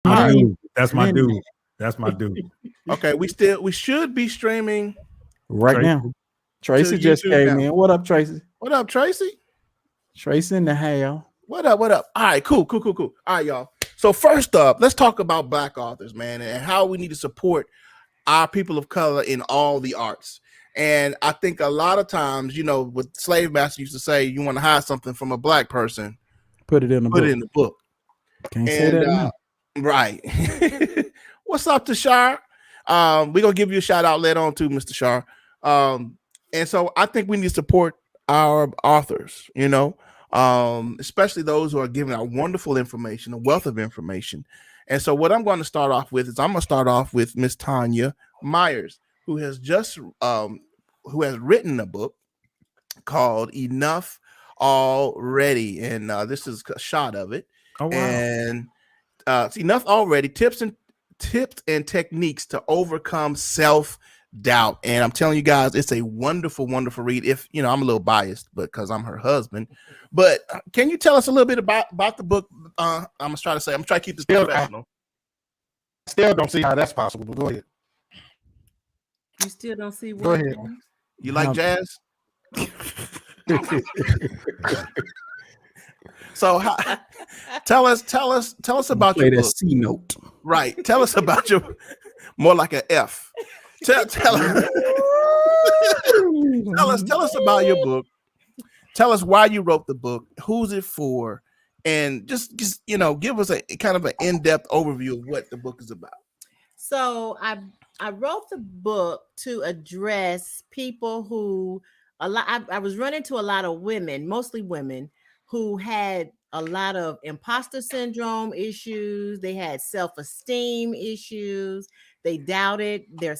My Right. dude. That's my dude. That's my dude. Okay, we should be streaming Right Tracy. now. Tracy to just YouTube came now. in. What up, Tracy? What up, Tracy? Tracy in the hell. What up? What up? All right, cool. All right, y'all. So first up, let's talk about Black authors, man, and how we need to support our people of color in all the arts. And I think a lot of times, what slave master used to say, you want to hide something from a Black person, Put it in the put book. it in the book. Can't say that now. Right. What's up, Tashar? We're gonna give you a shout out later on too, Mr. Shar. And so I think we need to support our authors, especially those who are giving out wonderful information, a wealth of information. And so what I'm going to start off with is I'm going to start off with Miss Tonia Myers, who has written a book called Enough Already. And this is a shot of it. Oh, wow. And it's Enough Already, tips and techniques to overcome self-doubt. And I'm telling you guys, it's a wonderful, wonderful read. If I'm a little biased, because I'm her husband. But can you tell us a little bit about the book? I'm gonna try to keep this professional. Still don't see how that's possible, but go ahead. You still don't see what? Go ahead. You like jazz? So tell us about Play your that book. C note. Right. Tell us about your more like an F. Tell us about your book. Tell us why you wrote the book. Who's it for? And just give us a kind of an in-depth overview of what the book is about. So I wrote the book to address people who I was running to a lot of women, mostly women, who had a lot of imposter syndrome issues. They had self-esteem issues. They doubted their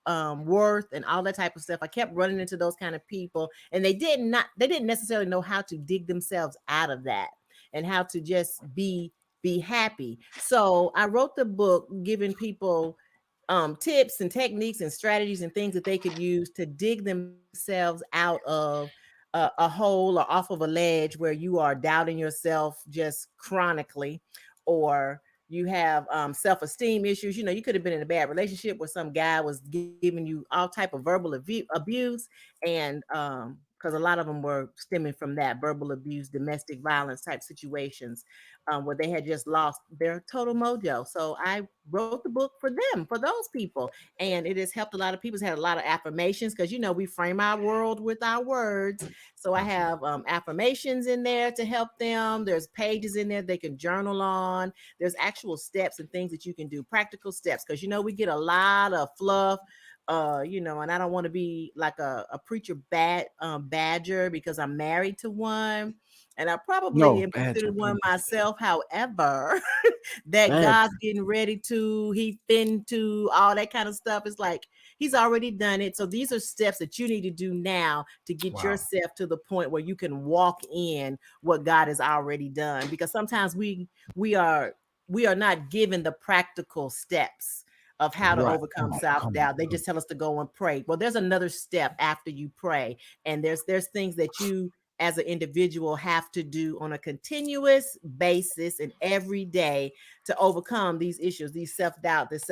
worth and all that type of stuff. I kept running into those kind of people, and they didn't necessarily know how to dig themselves out of that and how to just be happy. So I wrote the book giving people tips and techniques and strategies and things that they could use to dig themselves out of a hole or off of a ledge where you are doubting yourself just chronically, or you have self-esteem issues. You could have been in a bad relationship where some guy was giving you all type of verbal abuse, and because a lot of them were stemming from that verbal abuse, domestic violence type situations, where they had just lost their total mojo. So I wrote the book for them, for those people. And it has helped a lot of people. It's had a lot of affirmations because, we frame our world with our words. So I have affirmations in there to help them. There's pages in there they can journal on. There's actual steps and things that you can do, practical steps. Because, we get a lot of fluff, and I don't want to be like a preacher badger because I'm married to one. And I probably am considered one myself. However, that God's getting ready to, he fin to, all that kind of stuff. It's like he's already done it. So these are steps that you need to do now to get yourself to the point where you can walk in what God has already done. Because sometimes we are not given the practical steps of how to overcome self-doubt. They just tell us to go and pray. Well, there's another step after you pray. And there's things that you as an individual have to do on a continuous basis and every day to overcome these issues, these self-doubt, this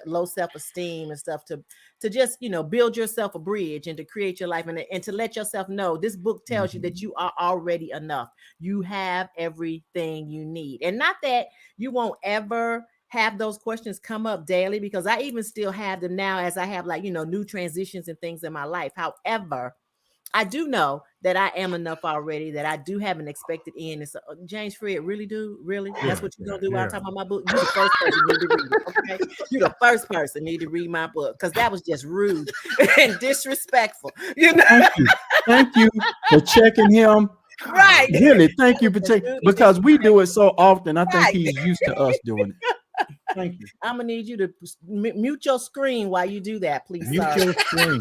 low self-esteem and stuff, to just, build yourself a bridge and to create your life and to let yourself know this book tells you that you are already enough. You have everything you need. And not that you won't ever have those questions come up daily, because I even still have them now as I have new transitions and things in my life. However, I do know that I am enough already, that I do have an expected end. And so, James Fred, really? That's what you're going to do while I'm talking about my book? You're the first person need to read it, okay? You're the first person need to read my book, because that was just rude and disrespectful. Thank you for checking him. Right. Really, thank you for checking, because we do it so often. I think he's used to us doing it. Thank you. I'm going to need you to mute your screen while you do that, please. Mute your screen.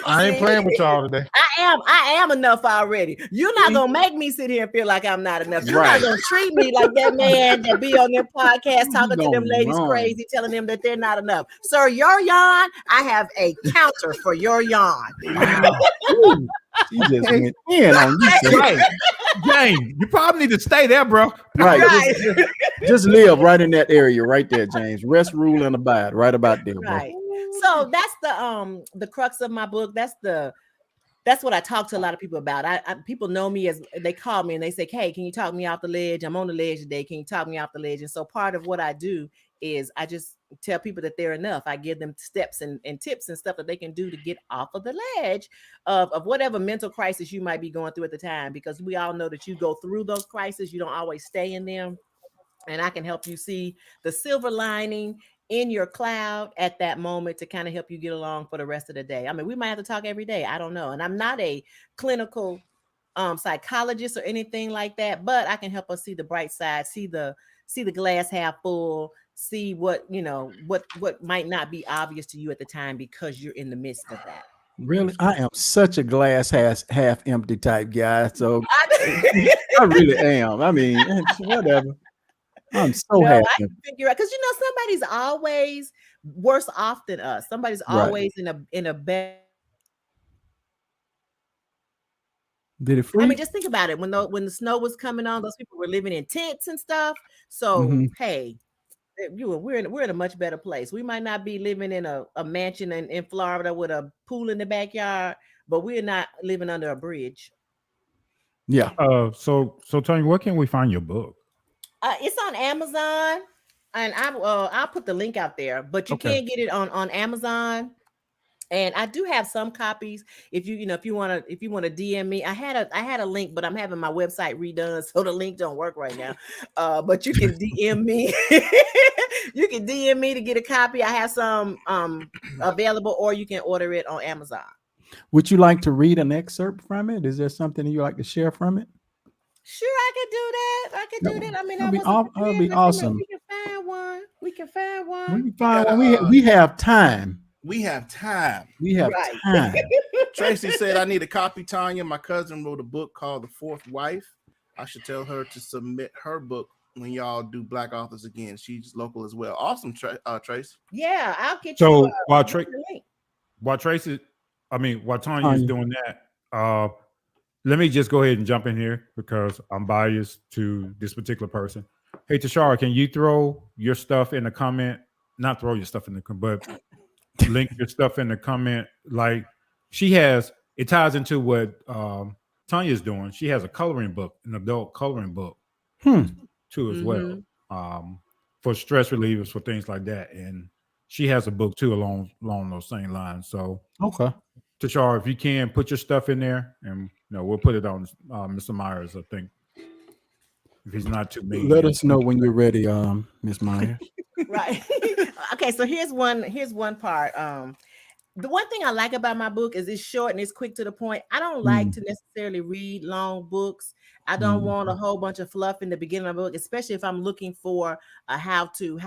I ain't playing with y'all today. I am enough already. You're not gonna make me sit here and feel like I'm not enough. You're Right. not gonna treat me like that man that be on their podcast talking to them going ladies wrong. crazy, telling them that they're not enough. Sir, your yawn, I have a counter for your yawn. Ooh, she just went in on you. sir. Right. James, you probably need to stay there, bro. Right. Right. Just live right in that area right there, James. Rest, rule, and abide right about there, bro. Right. So that's the crux of my book. That's what I talk to a lot of people about. People know me as they call me and they say, "Hey, can you talk me off the ledge? I'm on the ledge today. Can you talk me off the ledge?" And so part of what I do is I just tell people that they're enough. I give them steps and tips and stuff that they can do to get off of the ledge of whatever mental crisis you might be going through at the time, because we all know that you go through those crises. You don't always stay in them. And I can help you see the silver lining in your cloud at that moment to kind of help you get along for the rest of the day. I mean, we might have to talk every day. I don't know. And I'm not a clinical psychologist or anything like that, but I can help us see the bright side, see the glass half full, see what, what might not be obvious to you at the time because you're in the midst of that. Really, I am such a glass half empty type guy. So I really am. I mean, whatever. I'm so happy. I can figure out, because somebody's always worse off than us. Somebody's always in a better. Did it freeze? I mean, just think about it. When the snow was coming on, those people were living in tents and stuff. So hey, we're in a much better place. We might not be living in a mansion in Florida with a pool in the backyard, but we're not living under a bridge. Yeah. So Tonia, where can we find your book? It's on Amazon, and I'll put the link out there. But you can get it on Amazon, and I do have some copies. If you want to DM me, I had a link, but I'm having my website redone, so the link don't work right now. But you can DM me. You can DM me to get a copy. I have some available, or you can order it on Amazon. Would you like to read an excerpt from it? Is there something you like to share from it? Sure, I could do that. I mean, that'd be awesome. We can find one. We can find one. We have time. We have time. Time. Tracy said, "I need a copy, Tonia. My cousin wrote a book called The Fourth Wife. I should tell her to submit her book when y'all do Black Authors again. She's local as well." Awesome, Tracy. Yeah, I'll get you. So while Tonia is doing that, let me just go ahead and jump in here because I'm biased to this particular person. Hey, Tashara, can you throw your stuff in the comment? Not throw your stuff in the comment, but link your stuff in the comment. Like it ties into what Tonia's doing. She has a coloring book, an adult coloring book too as well, for stress relievers, for things like that. And she has a book too along those same lines. So Tashara, if you can put your stuff in there, and we'll put it on Mr. Myers, I think, if he's not too mean. Let us know when you're ready, Miss Myers. Right. Okay, so here's one part. The one thing I like about my book is it's short and it's quick to the point. I don't like to necessarily read long books. I don't want a whole bunch of fluff in the beginning of the book, especially if I'm looking for a how to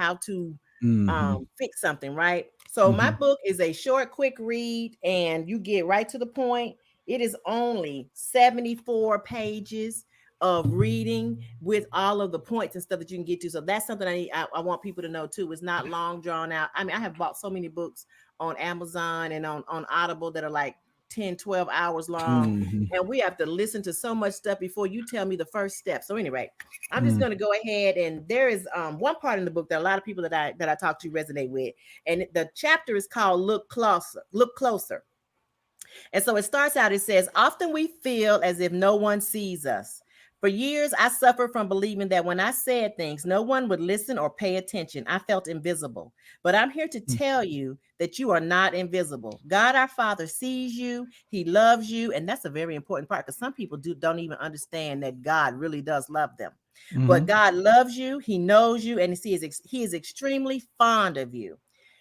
fix something, right? So my book is a short, quick read, and you get right to the point. It is only 74 pages of reading with all of the points and stuff that you can get to. So that's something I want people to know too. It's not long drawn out. I mean, I have bought so many books on Amazon and on Audible that are like 10, 12 hours long. And we have to listen to so much stuff before you tell me the first step. So anyway, I'm just going to go ahead, and there is one part in the book that a lot of people that I talk to resonate with. And the chapter is called Look Closer. And so it starts out, it says, "Often we feel as if no one sees us. For years, I suffered from believing that when I said things, no one would listen or pay attention. I felt invisible. But I'm here to tell you that you are not invisible. God, our Father, sees you. He loves you." And that's a very important part, because some people don't even understand that God really does love them. But God loves you. He knows you, and he is extremely fond of you.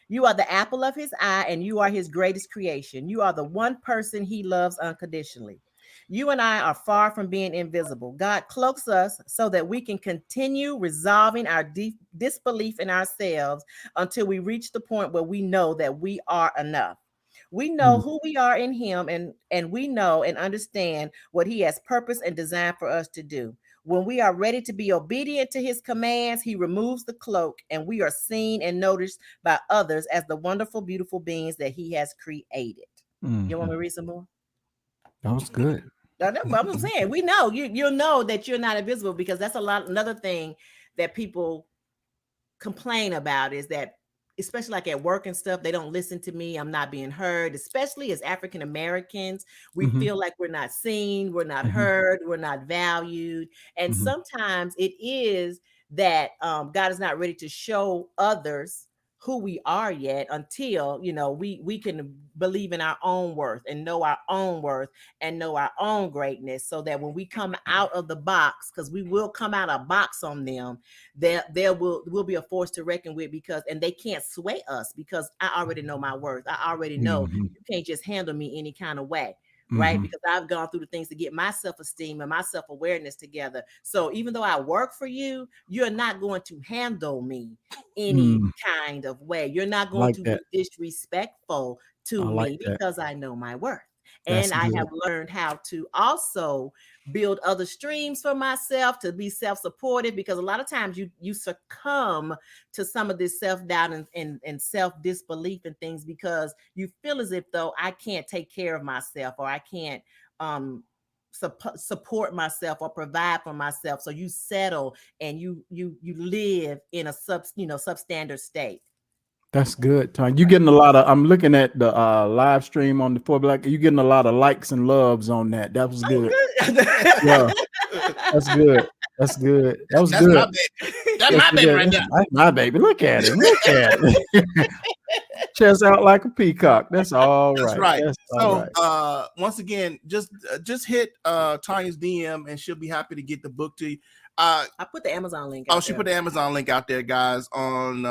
You are the apple of his eye, and you are his greatest creation. You are the one person he loves unconditionally. You and I are far from being invisible. God cloaks us so that we can continue resolving our disbelief in ourselves until we reach the point where we know that we are enough. We know who we are in him, and we know and understand what he has purpose and designed for us to do. When we are ready to be obedient to his commands, he removes the cloak, and we are seen and noticed by others as the wonderful, beautiful beings that he has created. You want me to read some more? That was good. That's what I'm saying. We know you'll know that you're not invisible, because that's another thing that people complain about, is that, especially like at work and stuff, they don't listen to me. I'm not being heard, especially as African Americans. We feel like we're not seen, we're not heard, we're not valued. And sometimes it is that God is not ready to show others who we are yet, until we can believe in our own worth and know our own worth and know our own greatness, so that when we come out of the box, because we will come out a box on them, there will be a force to reckon with, and they can't sway us, because I already know my worth. I already know you can't just handle me any kind of way. Right? Because I've gone through the things to get my self-esteem and my self-awareness together. So even though I work for you, you're not going to handle me any kind of way. You're not going to be disrespectful to me, because I know my worth. And I have learned how to also build other streams for myself, to be self-supportive, because a lot of times you succumb to some of this self-doubt and self-disbelief and things, because you feel as if though I can't take care of myself, or I can't support myself or provide for myself. So you settle and you live in a substandard state. That's good, Tonya. You getting a lot of. I'm looking at the live stream on the 4Black. You getting a lot of likes and loves on that. That was good. Yeah, that's good. That's good. That was good. My baby. That's my baby right there. That's my baby. Look at it. Look at it. Chest out like a peacock. That's all right. That's right. That's so, all right. Once again, just hit Tonya's DM, and she'll be happy to get the book to you. I put the Amazon link. She put the Amazon link out there, guys, on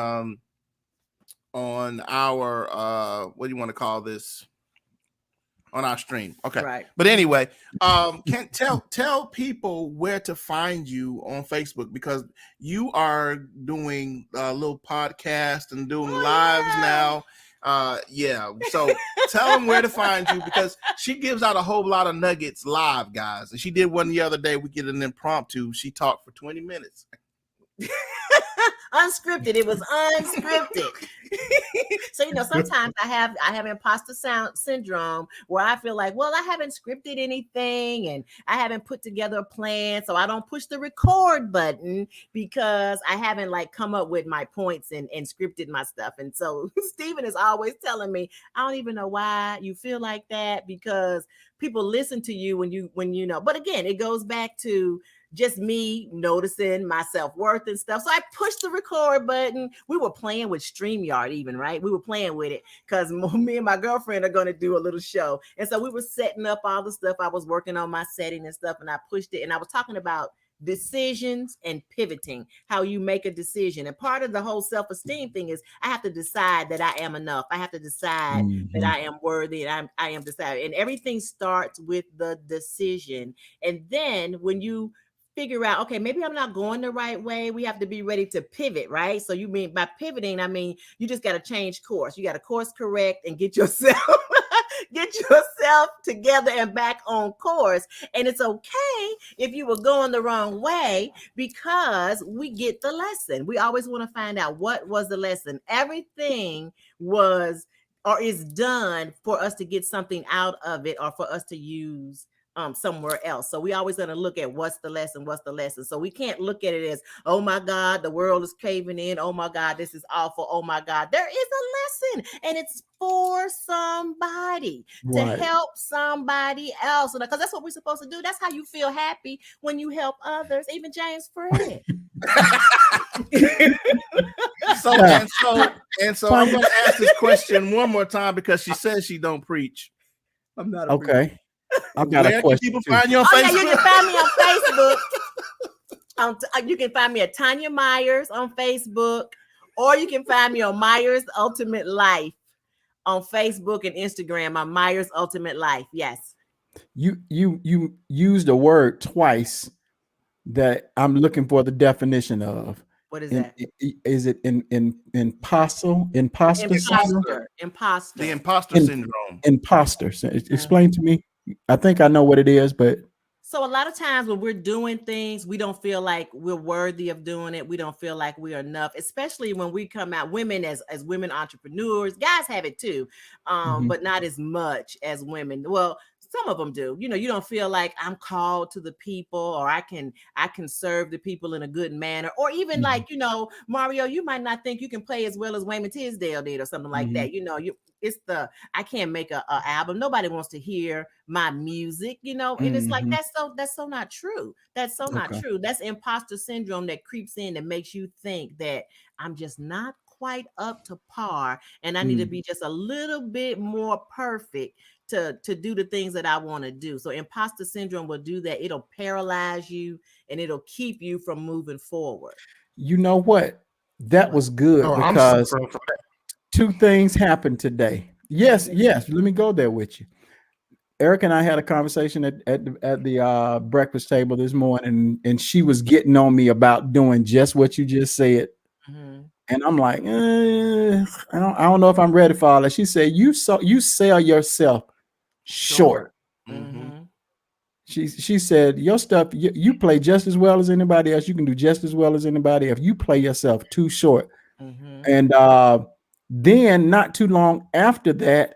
our what do you want to call this, on our stream. Okay, right. But anyway, can tell people where to find you on Facebook, because you are doing a little podcast and doing lives now. So tell them where to find you, because she gives out a whole lot of nuggets live, guys. And she did one the other day. We get an impromptu. She talked for 20 minutes. Unscripted. It was unscripted. So sometimes I have imposter syndrome, where I feel like, well, I haven't scripted anything and I haven't put together a plan, so I don't push the record button, because I haven't come up with my points and scripted my stuff. And so Stephen is always telling me, I don't even know why you feel like that, because people listen to you when you know. But again, it goes back to just me noticing my self-worth and stuff. So I pushed the record button. We were playing with StreamYard even, right? We were playing with it because me and my girlfriend are going to do a little show. And so we were setting up all the stuff. I was working on my setting and stuff, and I pushed it. And I was talking about decisions and pivoting, how you make a decision. And part of the whole self-esteem thing is I have to decide that I am enough. I have to decide that I am worthy, and I am decided. And everything starts with the decision. And then when you figure out, okay, maybe I'm not going the right way, we have to be ready to pivot, right? So you mean by pivoting, I mean, you just got to change course. You got to course correct and get yourself together and back on course. And it's okay if you were going the wrong way, because we get the lesson. We always want to find out what was the lesson. Everything was or is done for us to get something out of it, or for us to use somewhere else. So we always going to look at what's the lesson. So we can't look at it as, oh my God, the world is caving in. Oh my God, this is awful. Oh my God, there is a lesson, and it's for somebody to help somebody else. Because that's what we're supposed to do. That's how you feel happy, when you help others. Even James Fred. So I'm going to ask this question one more time, because she says she don't preach. I'm not a preacher. I've got a question. People find you on Facebook? Yeah, you can find me on Facebook. You can find me at Tonia Myers on Facebook, or you can find me on Myers Ultimate Life on Facebook and Instagram. I'm Myers Ultimate Life. Yes. You used a word twice that I'm looking for the definition of. What is that? Is it imposter syndrome? Imposter. The imposter syndrome. Imposter. Explain to me. I think I know what it is, but so a lot of times when we're doing things, we don't feel like we're worthy of doing it. We don't feel like we are enough, especially when we come out, women as women entrepreneurs. Guys have it too, but not as much as women. Well, some of them do. You know, you don't feel like I'm called to the people, or I can serve the people in a good manner, or even like, you know, Mario, you might not think you can play as well as Wayman Tisdale did, or something like that. You know, I can't make a album. Nobody wants to hear my music, you know, and it's like that's so not true. That's so not true. That's imposter syndrome that creeps in that makes you think that I'm just not quite up to par, and I need to be just a little bit more perfect to do the things that I want to do. So imposter syndrome will do that. It'll paralyze you and it'll keep you from moving forward. You know what? That was good because two things happened today. Yes. Let me go there with you. Eric and I had a conversation at the breakfast table this morning, and she was getting on me about doing just what you just said. And I'm like, I don't know if I'm ready for all that. She said, you sell yourself short. She said, your stuff, you play just as well as anybody else. You can do just as well as anybody else. You play yourself too short. And then not too long after that,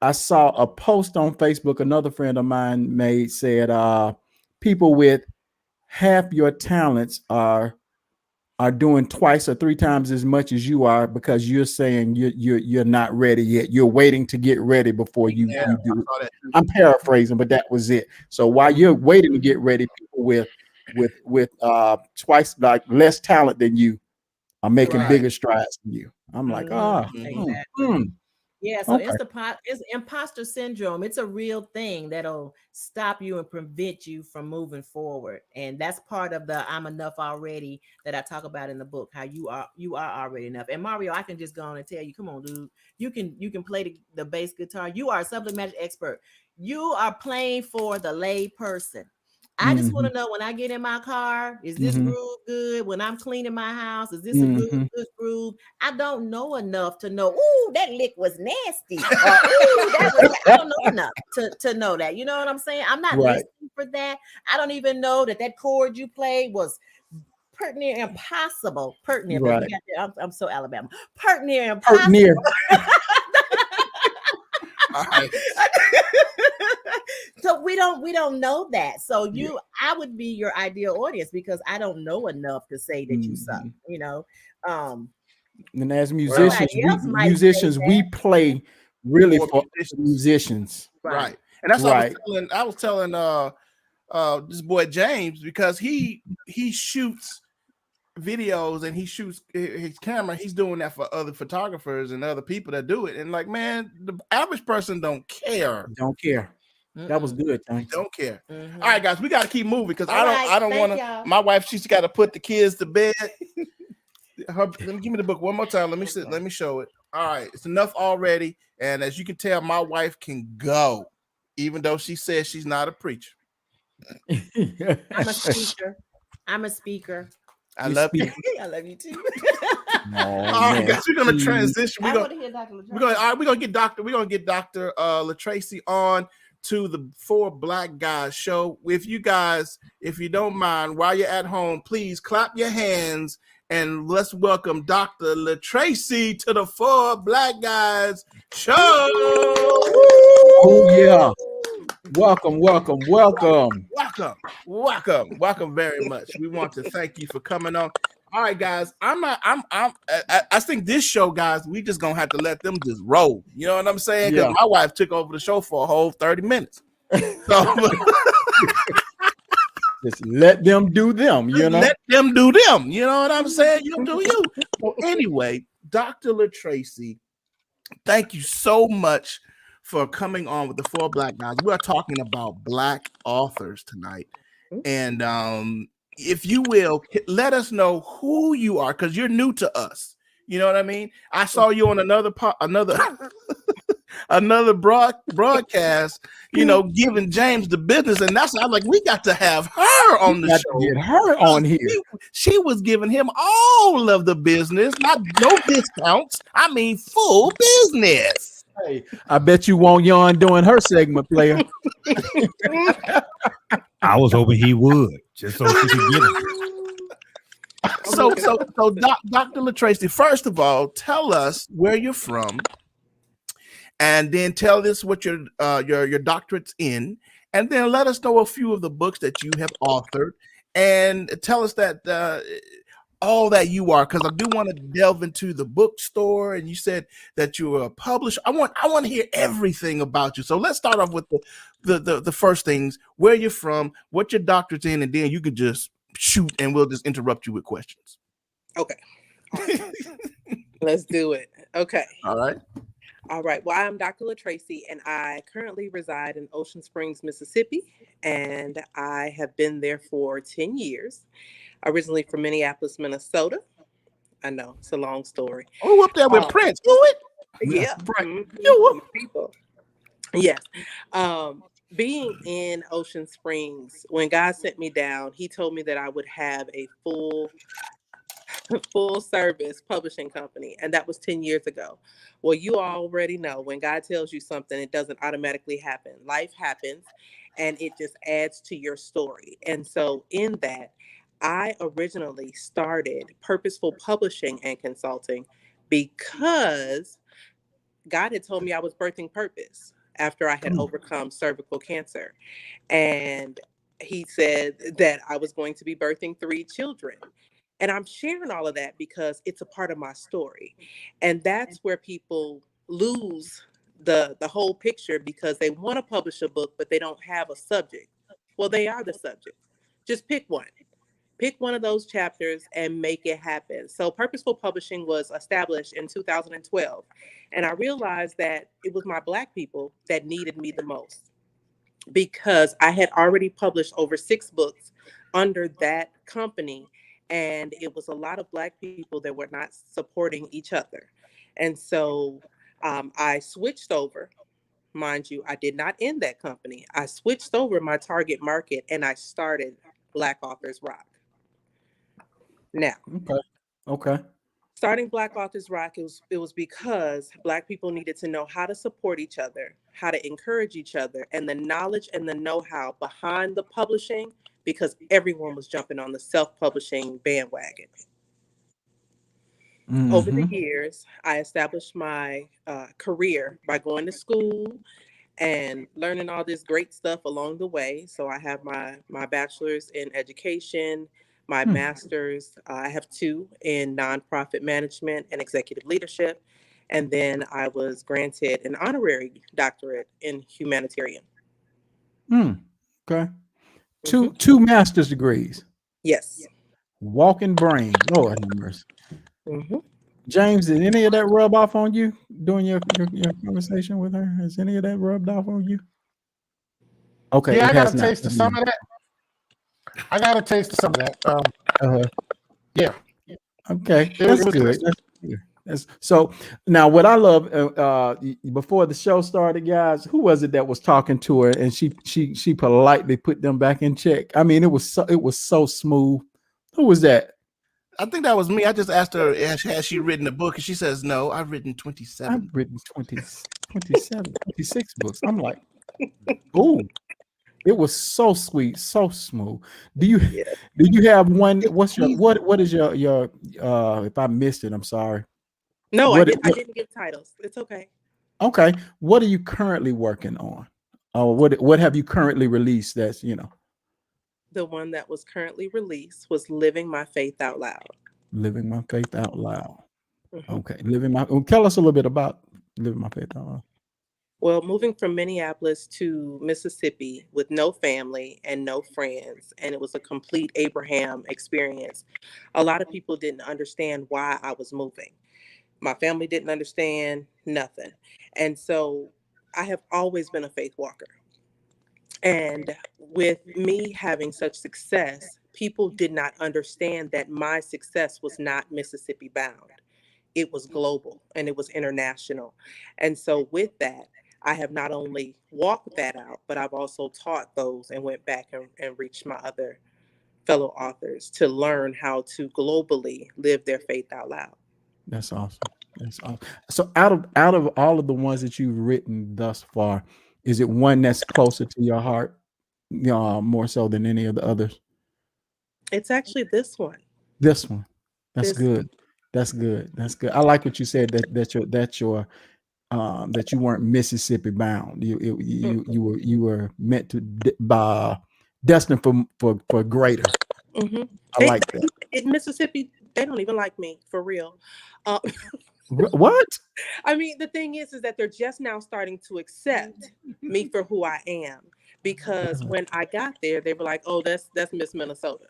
I saw a post on Facebook another friend of mine said, people with half your talents are doing twice or three times as much as you are because you're saying you're not ready yet. You're waiting to get ready before you do it. I'm paraphrasing, but that was it. So while you're waiting to get ready, people with twice like less talent than you are making bigger strides than you. I'm like, yeah, so it's imposter syndrome. It's a real thing that'll stop you and prevent you from moving forward. And that's part of the I'm enough already that I talk about in the book, how you are already enough. And Mario, I can just go on and tell you, come on, dude, you can play the bass guitar. You are a subject matter expert. You are playing for the lay person. I just want to know, when I get in my car, is this groove good? When I'm cleaning my house, is this a good groove? I don't know enough to know, ooh, that lick was nasty. Or, I don't know enough to know that. You know what I'm saying? I'm not listening for that. I don't even know that chord you played was pert near impossible. Pert near, I'm so Alabama. Pert near impossible. Pert near. So we don't know that. So I would be your ideal audience because I don't know enough to say that you suck, you know. And as musicians, we play really for musicians. Right. And that's what I was telling this boy James, because he shoots videos and he shoots his camera. He's doing that for other photographers and other people that do it. And like, man, the average person don't care. That was good. Thanks. Don't care. All right, guys, we got to keep moving because I don't want to. My wife, she's got to put the kids to bed. Let me give me the book one more time. Let me show it. All right, it's enough already. And as you can tell, my wife can go, even though she says she's not a preacher. I'm a speaker. I love you. I love you too. All right, guys, we're gonna transition. We're gonna get Dr. LaTracy on to the Four Black Guys show. If you don't mind, while you're at home, please clap your hands and let's welcome Dr. LaTracy to the Four Black Guys show. Oh yeah. Welcome very much. We want to thank you for coming on. All right, guys. I think this show, guys, we just gonna have to let them just roll. You know what I'm saying? Because my wife took over the show for a whole 30 minutes. So just let them do them, you know. Let them do them. You know what I'm saying? You do you. Well, anyway, Dr. LaTracy, thank you so much for coming on with the Four Black Guys. We are talking about Black authors tonight. And if you will, let us know who you are, because you're new to us. You know what I mean? I saw you on another another broadcast, giving James the business. And that's why I'm like, we got to have her on the show. Get her on here. She was giving him all of the business, not no discounts. I mean, full business. Hey, I bet you won't yawn doing her segment, player. I was hoping he would, just so she could get it. So, Dr. LaTracy, first of all, tell us where you're from, and then tell us what your doctorate's in, and then let us know a few of the books that you have authored, and tell us that all that you are, because I do want to delve into the bookstore, and you said that you were a publisher. I want to hear everything about you. So let's start off with the first things: where you're from, what your doctorate's in, and then you can just shoot, and we'll just interrupt you with questions. Okay. Let's do it. Okay. All right. Well, I'm Dr. LaTracy, and I currently reside in Ocean Springs, Mississippi, and I have been there for 10 years. Originally from Minneapolis, Minnesota. I know it's a long story. Oh, up there with Prince. Do it. Yeah. Right. People. Yes. Being in Ocean Springs, when God sent me down, he told me that I would have a full service publishing company. And that was 10 years ago. Well, you already know when God tells you something, it doesn't automatically happen. Life happens and it just adds to your story. And so in that, I originally started Purposeful Publishing and Consulting because God had told me I was birthing purpose after I had overcome cervical cancer. And he said that I was going to be birthing 3 children. And I'm sharing all of that because it's a part of my story. And that's where people lose the whole picture because they want to publish a book, but they don't have a subject. Well, they are the subject. Just pick one. Pick one of those chapters and make it happen. So Purposeful Publishing was established in 2012. And I realized that it was my Black people that needed me the most because I had already published over 6 books under that company. And it was a lot of Black people that were not supporting each other. And so I switched over. Mind you, I did not end that company. I switched over my target market and I started Black Authors Rock. Now, Okay. Starting Black Authors Rock, it was because Black people needed to know how to support each other, how to encourage each other, and the knowledge and the know-how behind the publishing, because everyone was jumping on the self-publishing bandwagon. Mm-hmm. Over the years, I established my career by going to school and learning all this great stuff along the way. So I have my bachelor's in education, my master's, I have 2 in nonprofit management and executive leadership. And then I was granted an honorary doctorate in humanitarian. Okay. Two master's degrees. Yes. Walking brain. Lord have mercy. James, did any of that rub off on you during your conversation with her? Has any of that rubbed off on you? Okay. Yeah, I got a taste of some of that. Yeah. Okay. That's good. So now what I love before the show started, guys, who was it that was talking to her and she politely put them back in check? I mean, it was so smooth. Who was that? I think that was me. I just asked her, has she written a book? And she says, no, I've written 27. I've written 27, 26 books. I'm like, ooh. It was so sweet, so smooth. Do you have one? What is your if I missed it, I'm sorry. No, I didn't give titles. It's okay. Okay. What are you currently working on? What have you currently released that's, The one that was currently released was Living My Faith Out Loud. Living My Faith Out Loud. Okay. Tell us a little bit about Living My Faith Out Loud. Well, moving from Minneapolis to Mississippi with no family and no friends, and it was a complete Abraham experience. A lot of people didn't understand why I was moving. My family didn't understand nothing. And so I have always been a faith walker. And with me having such success, people did not understand that my success was not Mississippi bound. it was global and it was international. And so with that, I have not only walked that out, but I've also taught those and went back and reached my other fellow authors to learn how to globally live their faith out loud. That's awesome. That's awesome. So out of all of the ones that you've written thus far, is it one that's closer to your heart, more so than any of the others? It's actually this one. This one. That's This good. That's good. That's good. I like what you said that you weren't Mississippi bound. You were meant to destined for greater. Mm-hmm. I like that. In Mississippi, they don't even like me, for real. What? I mean, the thing is that they're just now starting to accept me for who I am. Because when I got there, they were like, "Oh, that's Miss Minnesota.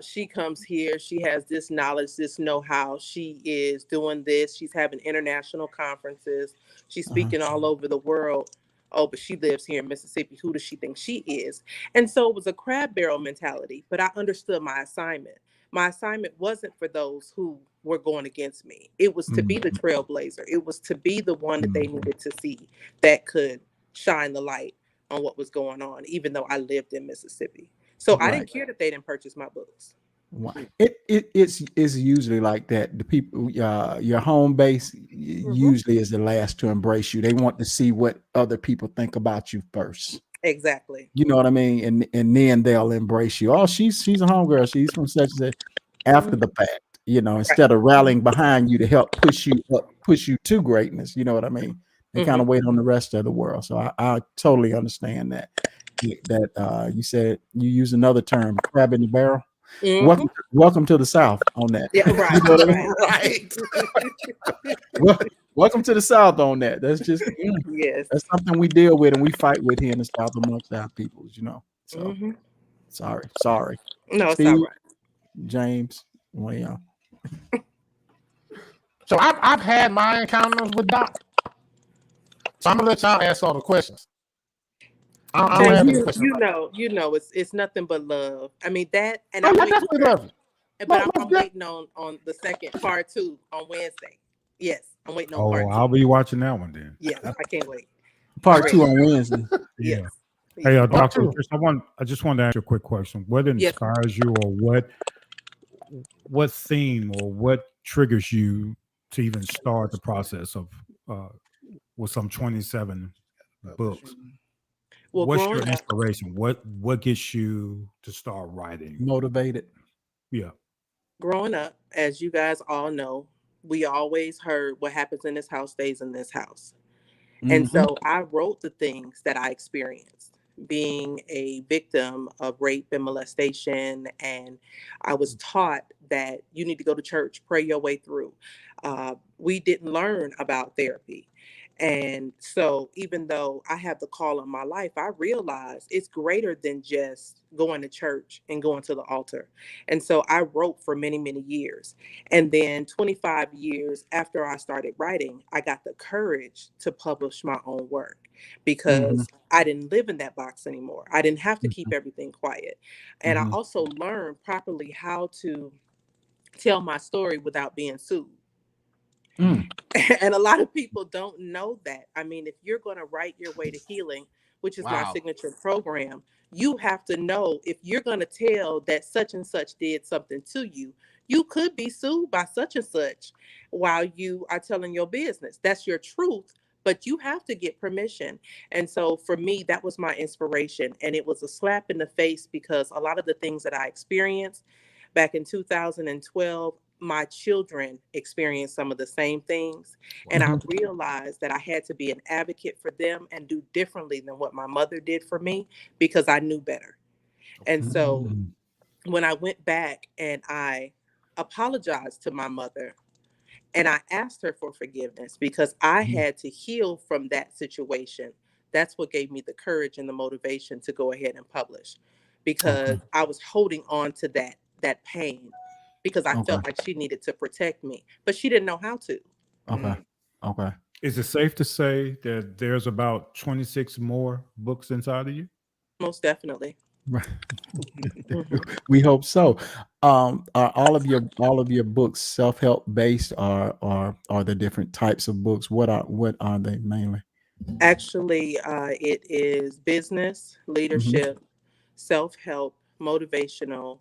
She comes here. She has this knowledge, this know-how. She is doing this. She's having international conferences. She's speaking all over the world. Oh, but she lives here in Mississippi. Who does she think she is?" And so it was a crab barrel mentality, but I understood my assignment. My assignment wasn't for those who were going against me. It was to be the trailblazer. It was to be the one that they needed to see that could shine the light on what was going on, even though I lived in Mississippi. So I didn't care that they didn't purchase my books. It's usually like that. The people, your home base usually is the last to embrace you. They want to see what other people think about you first. Exactly. You know what I mean? And then they'll embrace you. Oh, she's a homegirl. She's from such and such. After the fact, instead of rallying behind you to help push you to greatness. You know what I mean? They kind of wait on the rest of the world. So I totally understand that. You said you use another term, crab in the barrel. Welcome to the South on that. Yeah, right. You know what I mean? Right. Welcome to the South on that. That's just yes. That's something we deal with and we fight with here in the South amongst our peoples, So sorry. No, it's Steve, not right. James, well, So I've had my encounters with Doc. So I'm gonna let y'all ask all the questions. You know, it's nothing but love. I mean that, and I definitely love it. But I'm waiting on the second part 2 on Wednesday. Yes, I'm waiting on part 2. I'll be watching that one then. Yes, I can't wait. Part 2 on Wednesday. Yeah. Hey, Dr. Chris, I just wanted to ask you a quick question. What inspires you, or what theme or what triggers you to even start the process of with some 27 books? Well, what's your inspiration? What gets you to start writing? Motivated. Yeah. Growing up, as you guys all know, we always heard what happens in this house stays in this house. And so I wrote the things that I experienced, being a victim of rape and molestation. And I was taught that you need to go to church, pray your way through. We didn't learn about therapy. And so even though I have the call on my life, I realize it's greater than just going to church and going to the altar. And so I wrote for many, many years. And then 25 years after I started writing, I got the courage to publish my own work because I didn't live in that box anymore. I didn't have to keep everything quiet. And I also learned properly how to tell my story without being sued. And a lot of people don't know that. I mean, if you're going to write your way to healing, which is my signature program, you have to know if you're going to tell that such and such did something to you, you could be sued by such and such while you are telling your business. That's your truth, but you have to get permission. And so for me, that was my inspiration. And it was a slap in the face because a lot of the things that I experienced back in 2012, my children experienced some of the same things. And I realized that I had to be an advocate for them and do differently than what my mother did for me because I knew better. And so when I went back and I apologized to my mother and I asked her for forgiveness because I had to heal from that situation, that's what gave me the courage and the motivation to go ahead and publish because I was holding on to that pain. Because I felt like she needed to protect me, but she didn't know how to. Okay. Is it safe to say that there's about 26 more books inside of you? Most definitely. We hope so. Are all of your books self-help based, or are there different types of books? What are they mainly? Actually, it is business, Hmm. leadership, self-help, motivational.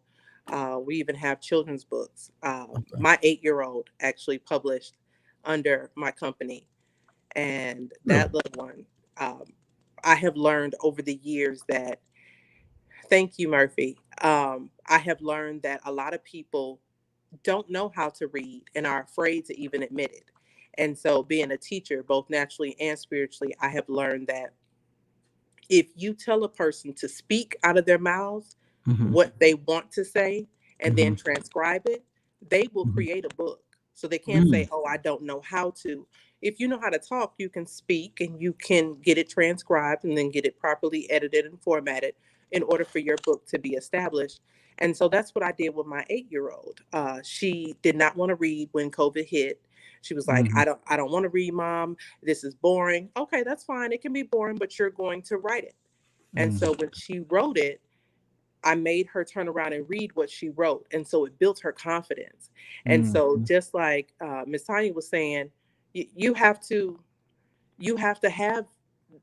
We even have children's books. Okay. My 8-year-old actually published under my company, and Really? that little one, um, I have learned over the years that, thank you, Murphy. I have learned that a lot of people don't know how to read and are afraid to even admit it. And so, being a teacher, both naturally and spiritually, I have learned that if you tell a person to speak out of their mouths Hmm. what they want to say and Hmm. then transcribe it, they will Hmm. create a book. So they can't say, Mm. oh, I don't know how to. If you know how to talk, you can speak and you can get it transcribed and then get it properly edited and formatted in order for your book to be established. And so that's what I did with my 8-year-old. She did not want to read when COVID hit. She was like, Mhm. I don't want to read, Mom. This is boring. Okay, that's fine. It can be boring, but you're going to write it. And Mhm. so when she wrote it, I made her turn around and read what she wrote. And so it built her confidence. And so Mhm. just like Miss Tonia was saying, you have to have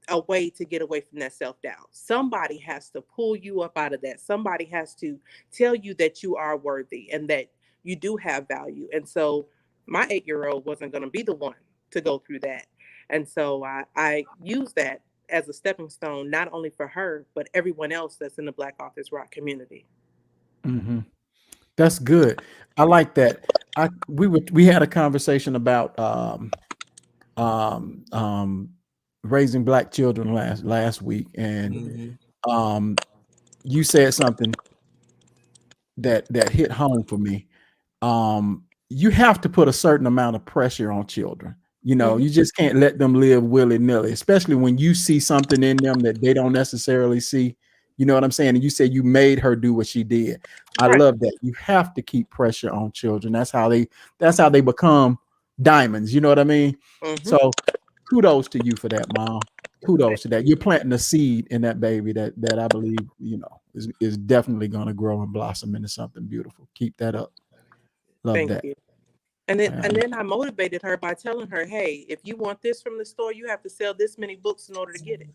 a way to get away from that self-doubt. Somebody has to pull you up out of that. Somebody has to tell you that you are worthy and that you do have value. And so my 8-year-old wasn't going to be the one to go through that. And so I use that as a stepping stone, not only for her, but everyone else that's in the Black Authors Rock community. Mhm. That's good. I like that. We had a conversation about um, um, raising Black children last week, and Mhm. you said something that hit home for me. You have to put a certain amount of pressure on children. You know, Mhm. you just can't let them live willy-nilly, especially when you see something in them that they don't necessarily see. You know what I'm saying? And you said you made her do what she did. I Right. love that. You have to keep pressure on children. That's how they become diamonds. You know what I mean? Mhm. So kudos to you for that, Mom. Kudos to that. You're planting a seed in that baby that I believe, is definitely going to grow and blossom into something beautiful. Keep that up. Love Thank that. you. And then Yeah. I motivated her by telling her, hey, if you want this from the store, you have to sell this many books in order to get it.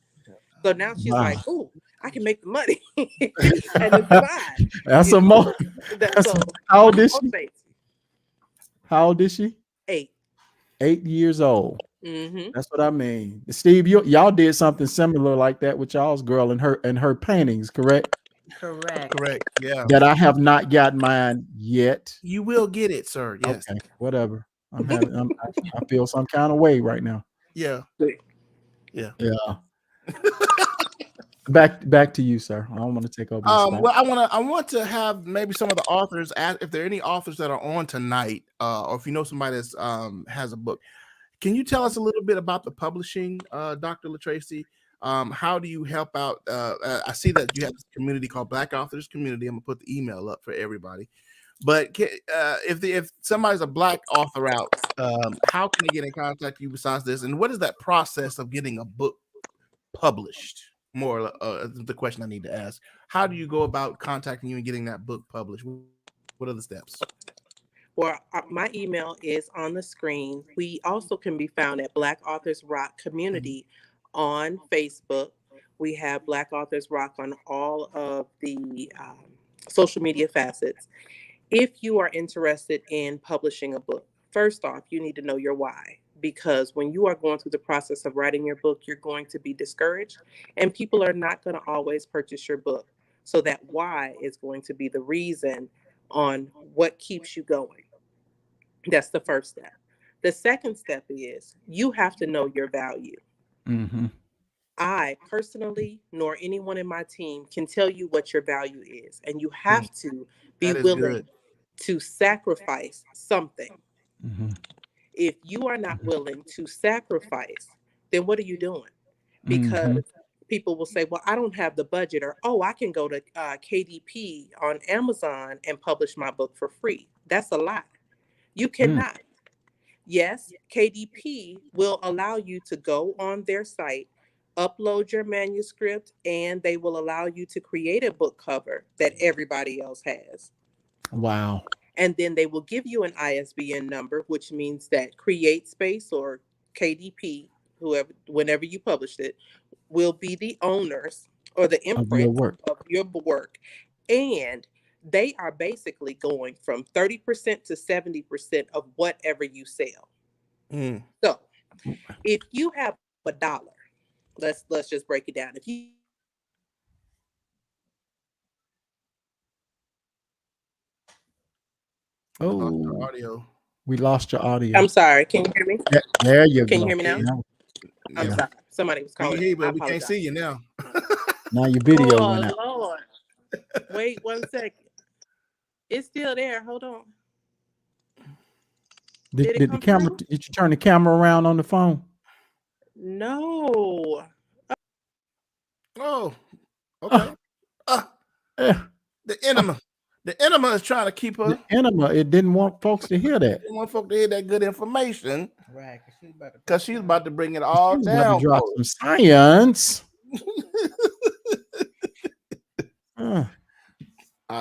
So now she's Wow. like, oh, I can make the money. And it's fine. That's You a know, mo. that That's so how I'm old is she? motivated. How old is she? 8. 8 years old. Mm-hmm. That's what I mean. Steve, y'all did something similar like that with y'all's girl and her paintings, correct? Correct. Correct. Yeah. That I have not got mine yet. You will get it, sir. Yes. Okay, whatever. I feel some kind of way right now. Yeah. Yeah. Yeah. Back to you, sir. I don't want to take over your spot. Well, I want to have maybe some of the authors if there are any authors that are on tonight, or if you know somebody that's has a book. Can you tell us a little bit about the publishing, Dr. LaTracy? How do you help out? I see that you have this community called Black Authors Community. I'm gonna put the email up for everybody. But if somebody's a Black author out, how can they get in contact with you besides this? And what is that process of getting a book published? More the question I need to ask. How do you go about contacting you and getting that book published? What are the steps? Well, my email is on the screen. We also can be found at Black Authors Rock Community on Facebook. We have Black Authors Rock on all of the social media facets. If you are interested in publishing a book, first off, you need to know your why. Because when you are going through the process of writing your book, you're going to be discouraged, and people are not going to always purchase your book. So, that why is going to be the reason on what keeps you going. That's the first step. The second step is you have to know your value. Mm-hmm. I personally, nor anyone in my team, can tell you what your value is, and you have to be That is willing good. to sacrifice something. Mm-hmm. If you are not willing to sacrifice, then what are you doing? Mm-hmm. Because people will say, well, I don't have the budget, or, oh, I can go to KDP on Amazon and publish my book for free. That's a lie. You Mm. cannot. Yes, KDP will allow you to go on their site, upload your manuscript, and they will allow you to create a book cover that everybody else has. Wow. And then they will give you an ISBN number, which means that Create Space or KDP, whenever you published it, will be the owners or the Of your imprint work. of your work. And they are basically going from 30% to 70% of whatever you sell. So if you have $1, let's just break it down. If you Oh, audio. we lost your audio. I'm sorry, can you hear me? There you Can go. you hear me now? I'm Yeah. sorry. Somebody was We calling. can hear you, I but we can't apologize. see you now. Now your video Oh went out. Lord. Wait 1 second. It's still there. Hold on. Did it Did the come camera? through? Did you turn the camera around on the phone? No. Oh, okay. Eh, The enema. The enema is trying to keep her. the enema. It didn't want folks to hear that. Didn't want folk to hear that good information. Right, Because she's about to bring it all She was about down. to drop folks. some science.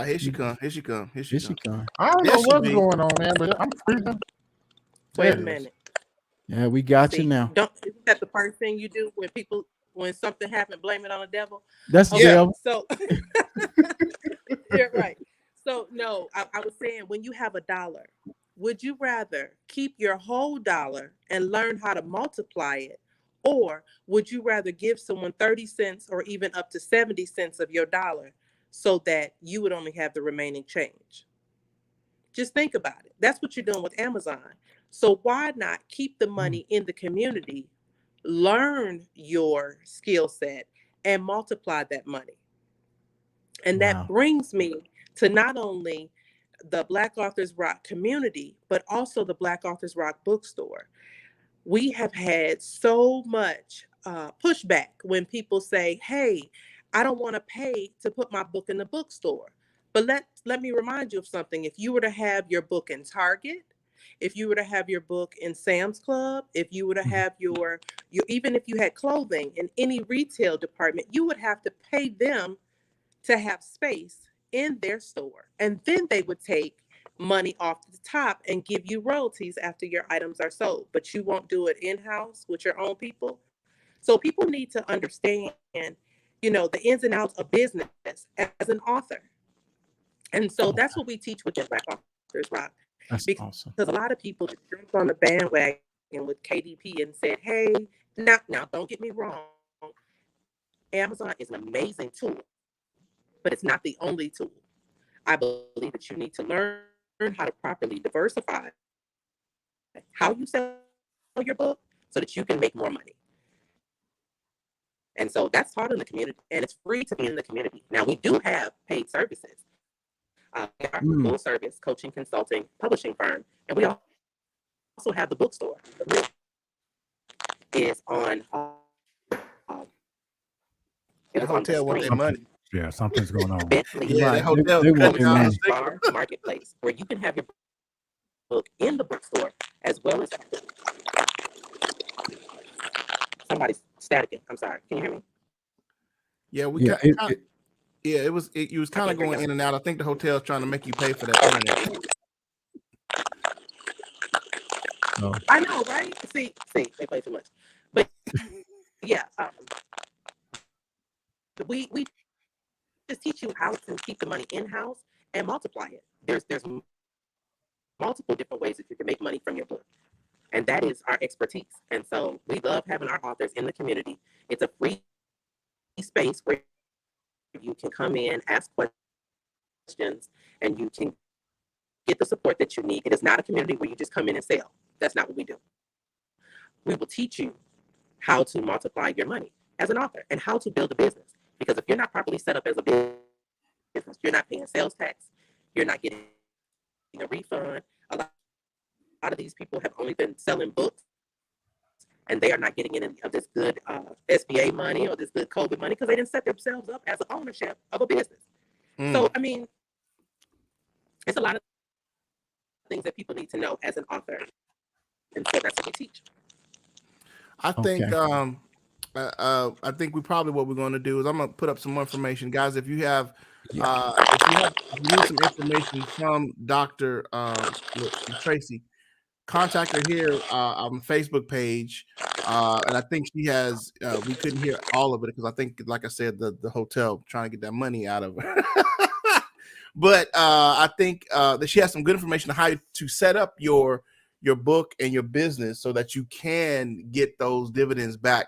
Here she come. Here she come. Here she Here she come. come. I don't There know she what's be. going on, man, but I'm freezing. Wait a minute. Yeah, we got See, you now. isn't that the first thing you do when something happened, blame it on the devil? That's Okay, Dale. so you're right. So no, I was saying, when you have $1, would you rather keep your whole dollar and learn how to multiply it? Or would you rather give someone 30 cents or even up to 70 cents of your dollar so that you would only have the remaining change? Just think about it. That's what you're doing with Amazon. So why not keep the money in the community, learn your skill set, and multiply that money? And Wow. that brings me to not only the Black Authors Rock community, but also the Black Authors Rock bookstore. We have had so much pushback when people say, hey, I don't want to pay to put my book in the bookstore. But let me remind you of something. If you were to have your book in Target, if you were to have your book in Sam's Club, if you were to have your even if you had clothing in any retail department, you would have to pay them to have space in their store. And then they would take money off the top and give you royalties after your items are sold. But you won't do it in-house with your own people. So people need to understand, the ins and outs of business as an author. And so that's what we teach within Black Authors Rock. That's awesome. Because a lot of people just jumped on the bandwagon with KDP and said, hey, now don't get me wrong. Amazon is an amazing tool, but it's not the only tool. I believe that you need to learn how to properly diversify how you sell your book so that you can make more money. And so that's taught in the community, and it's free to be in the community. Now, we do have paid services. We are a full service coaching, consulting, publishing firm, and we also have the bookstore. The link is on. The hotel want their money. Yeah, something's going on. Yeah, the hotel They want cutting their down money. the Our marketplace, where you can have your book in the bookstore as well as somebody's staticking. I'm sorry. Can you hear me? Yeah, we Yeah, it was you was kind of going in and out. I think the hotel's trying to make you pay for that internet. No. I know, right? See, they play too much. But yeah, we just teach you how to keep the money in-house and multiply it. There's multiple different ways that you can make money from your book. And that is our expertise. And so we love having our authors in the community. It's a free space where you can come in, ask questions, and you can get the support that you need. It is not a community where you just come in and sell. That's not what we do. We will teach you how to multiply your money as an author and how to build a business. Because if you're not properly set up as a business, you're not paying sales tax, you're not getting a refund. A lot of these people have only been selling books, and they are not getting any of this good SBA money or this good COVID money because they didn't set themselves up as an ownership of a business. So, I mean, it's a lot of things that people need to know as an author. And so that's what we teach. I think I think we probably what we're going to do is I'm going to put up some more information, guys. If you have If you need some information from Dr. Tracy, contact her here on the Facebook page. And I think she has, we couldn't hear all of it because I think, like I said, the hotel trying to get that money out of her. But I think that she has some good information on how to set up your book and your business so that you can get those dividends back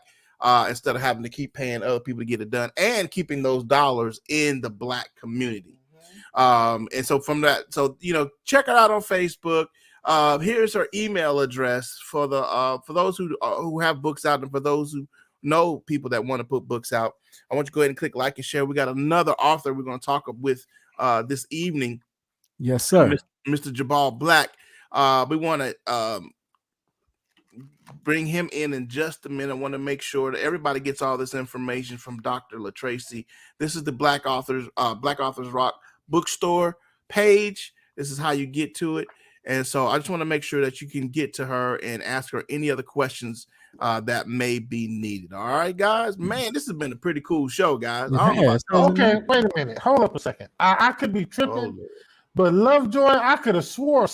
instead of having to keep paying other people to get it done and keeping those dollars in the Black community. And so from that, so, check her out on Facebook. Here's her email address for those who have books out and for those who know people that want to put books out. I want you to go ahead and click like and share. We got another author we're going to talk with this evening. Yes, sir. Mr. Jabal Black. We want to bring him in just a minute. I want to make sure that everybody gets all this information from Dr. LaTracy. This is the Black Authors Rock bookstore page. This is how you get to it. And so I just want to make sure that you can get to her and ask her any other questions that may be needed. All right, guys. Man, this has been a pretty cool show, guys. Okay, wait a minute. Hold up a second. I could be tripping, but Lovejoy, I could have swore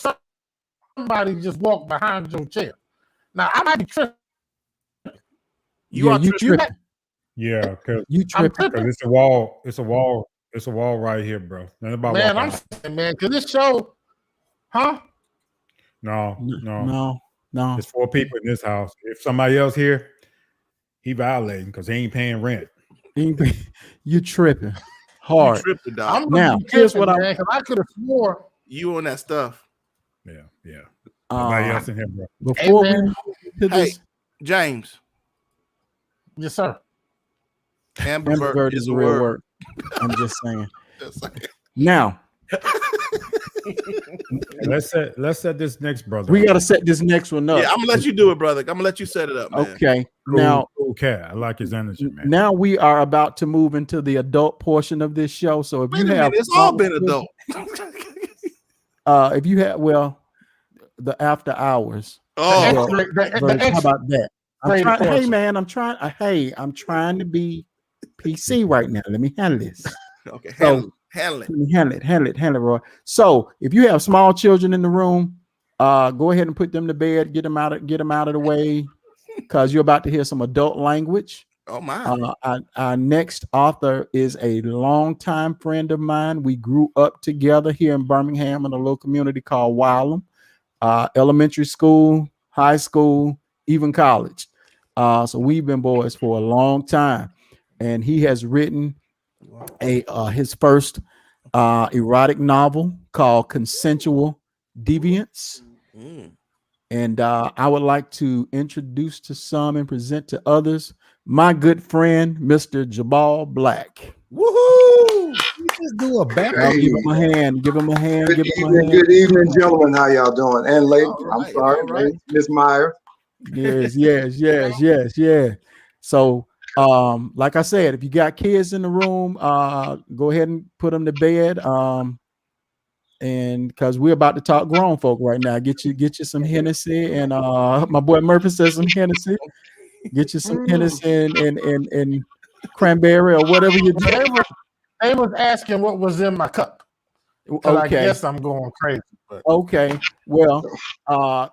somebody just walked behind your chair. Now I might be tripping. You are tripping. Yeah, because You tripping. it's a wall. It's a wall right here, bro. Nothing about man, I'm saying, man, because this show, huh? No. No. There's 4 people in this house. If somebody else here, he violating because he ain't paying rent. You tripping hard. You tripping, dog. Now, here's what I could have swore you on that stuff. Yeah. Somebody else in here, bro. Before we move to this, James. Yes, sir. Ambivert is a real word. I'm just saying. Now, let's set this next brother. We got to set this next one up. Yeah, I'm gonna let you do it, brother. I'm gonna let you set it up, man. Okay. Cool cat. I like his energy, man. Now we are about to move into the adult portion of this show. So if it's all been adult. If you have, the after hours. Oh, how about that? I'm trying to be PC right now. Let me handle this. Okay, handle it, Roy. So if you have small children in the room, go ahead and put them to bed. Get them out of the way, because you're about to hear some adult language. Oh my! Our next author is a longtime friend of mine. We grew up together here in Birmingham in a little community called Wylam. Elementary school, high school, even college. So we've been boys for a long time, and he has written his first erotic novel called Consensual Deviance. And I would like to introduce to some and present to others my good friend, Mr. Jabal Black. Woohoo! Just do a back. Give him a hand. Good evening, gentlemen. How y'all doing? And ladies, I'm sorry, Miss Meyer. Yes. So, like I said, if you got kids in the room, go ahead and put them to bed. And because we're about to talk grown folk right now, get you some Hennessy, and my boy Murphy says some Hennessy. Get you some Hennessy and cranberry or whatever you do. They was asking what was in my cup. Okay. I guess I'm going crazy. But. Okay. Well,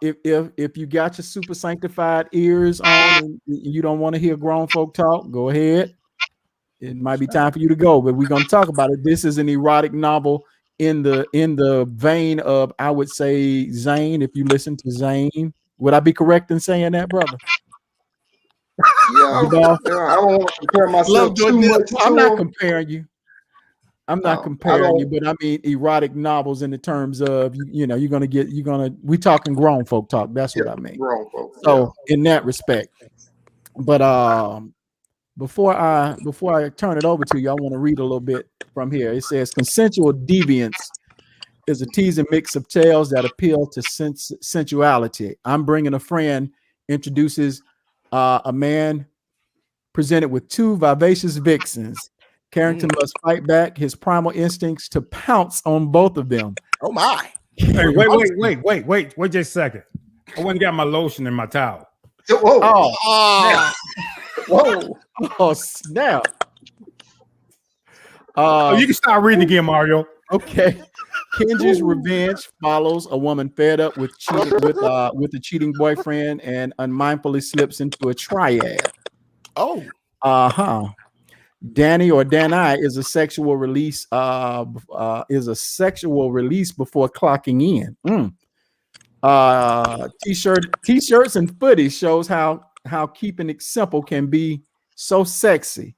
if you got your super sanctified ears on and you don't want to hear grown folk talk, go ahead. It might be time for you to go, but we're gonna talk about it. This is an erotic novel in the vein of, I would say, Zane. If you listen to Zane, would I be correct in saying that, brother? Yeah, I don't want to compare myself too much. I'm not comparing you. But I mean erotic novels in the terms of we talking grown folk talk. That's what I mean. Grown folk. So in that respect. But before I turn it over to you, I want to read a little bit from here. It says, Consensual Deviance is a teasing mix of tales that appeal to sensuality. I'm bringing a friend, introduces a man presented with 2 vivacious vixens. Carrington must fight back his primal instincts to pounce on both of them. Oh my! Hey, wait just a second. I went and got my lotion and my towel. Whoa! Whoa! Oh snap! You can start reading again, Mario. Okay. Kenji's revenge follows a woman fed up with a cheating boyfriend and unmindfully slips into a triad. Danny or Danai is a sexual release before clocking in. T-shirts and footies shows how keeping it simple can be so sexy.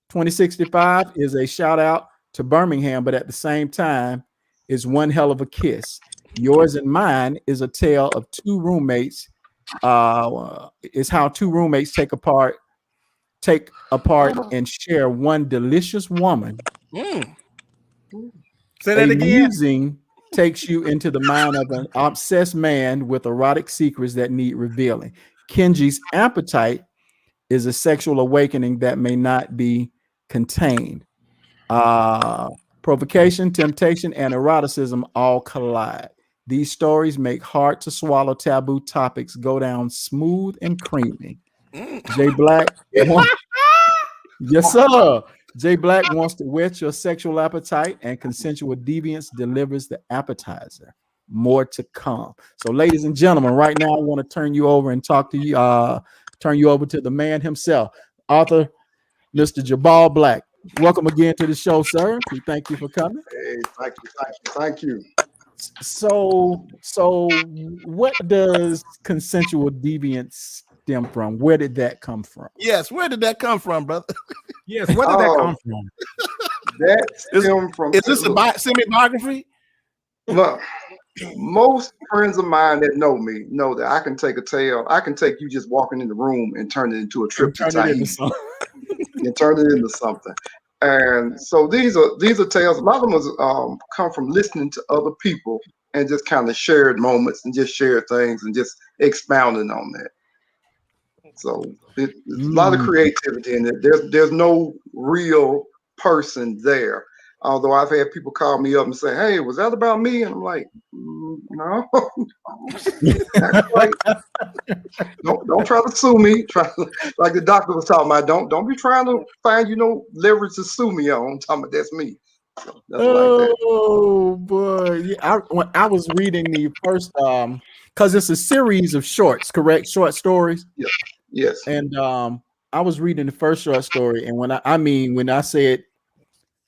2065 is a shout out to Birmingham, but at the same time is one hell of a kiss. Yours and mine is a tale of two roommates. Is how two roommates take apart and share one delicious woman. Say that again. Musing takes you into the mind of an obsessed man with erotic secrets that need revealing. Kenji's appetite is a sexual awakening that may not be contained. Provocation, temptation, and eroticism all collide. These stories make hard to swallow taboo topics go down smooth and creamy. Jay Black, yes sir. Jay Black wants to whet your sexual appetite, and Consensual Deviance delivers the appetizer. More to come. So, ladies and gentlemen, right now I want to turn you over and talk to you. Turn you over to the man himself, author Mr. Jabal Black. Welcome again to the show, sir. We thank you for coming. Hey, thank you. So what does Consensual Deviance stem from? Where did that come from? Yes, where did that come from, brother? Yes, where did that come from? That stemmed from. Is this a semi-biography? Look, most friends of mine that know me know that I can take a tale. I can take you just walking in the room and turn it into a trip to Tahiti. And turn it into something. And so these are tales. A lot of them come from listening to other people and just kind of shared moments and just shared things and just expounding on that. So there's a lot of creativity in it. There's no real person there. Although I've had people call me up and say, "Hey, was that about me?" And I'm like, "No." Don't try to sue me. Like the doctor was talking about. Don't be trying to find leverage to sue me on. Talking about that's me. So that's boy, yeah, when I was reading the first, because it's a series of shorts, correct? Short stories. Yes. And I was reading the first short story, and when I say it.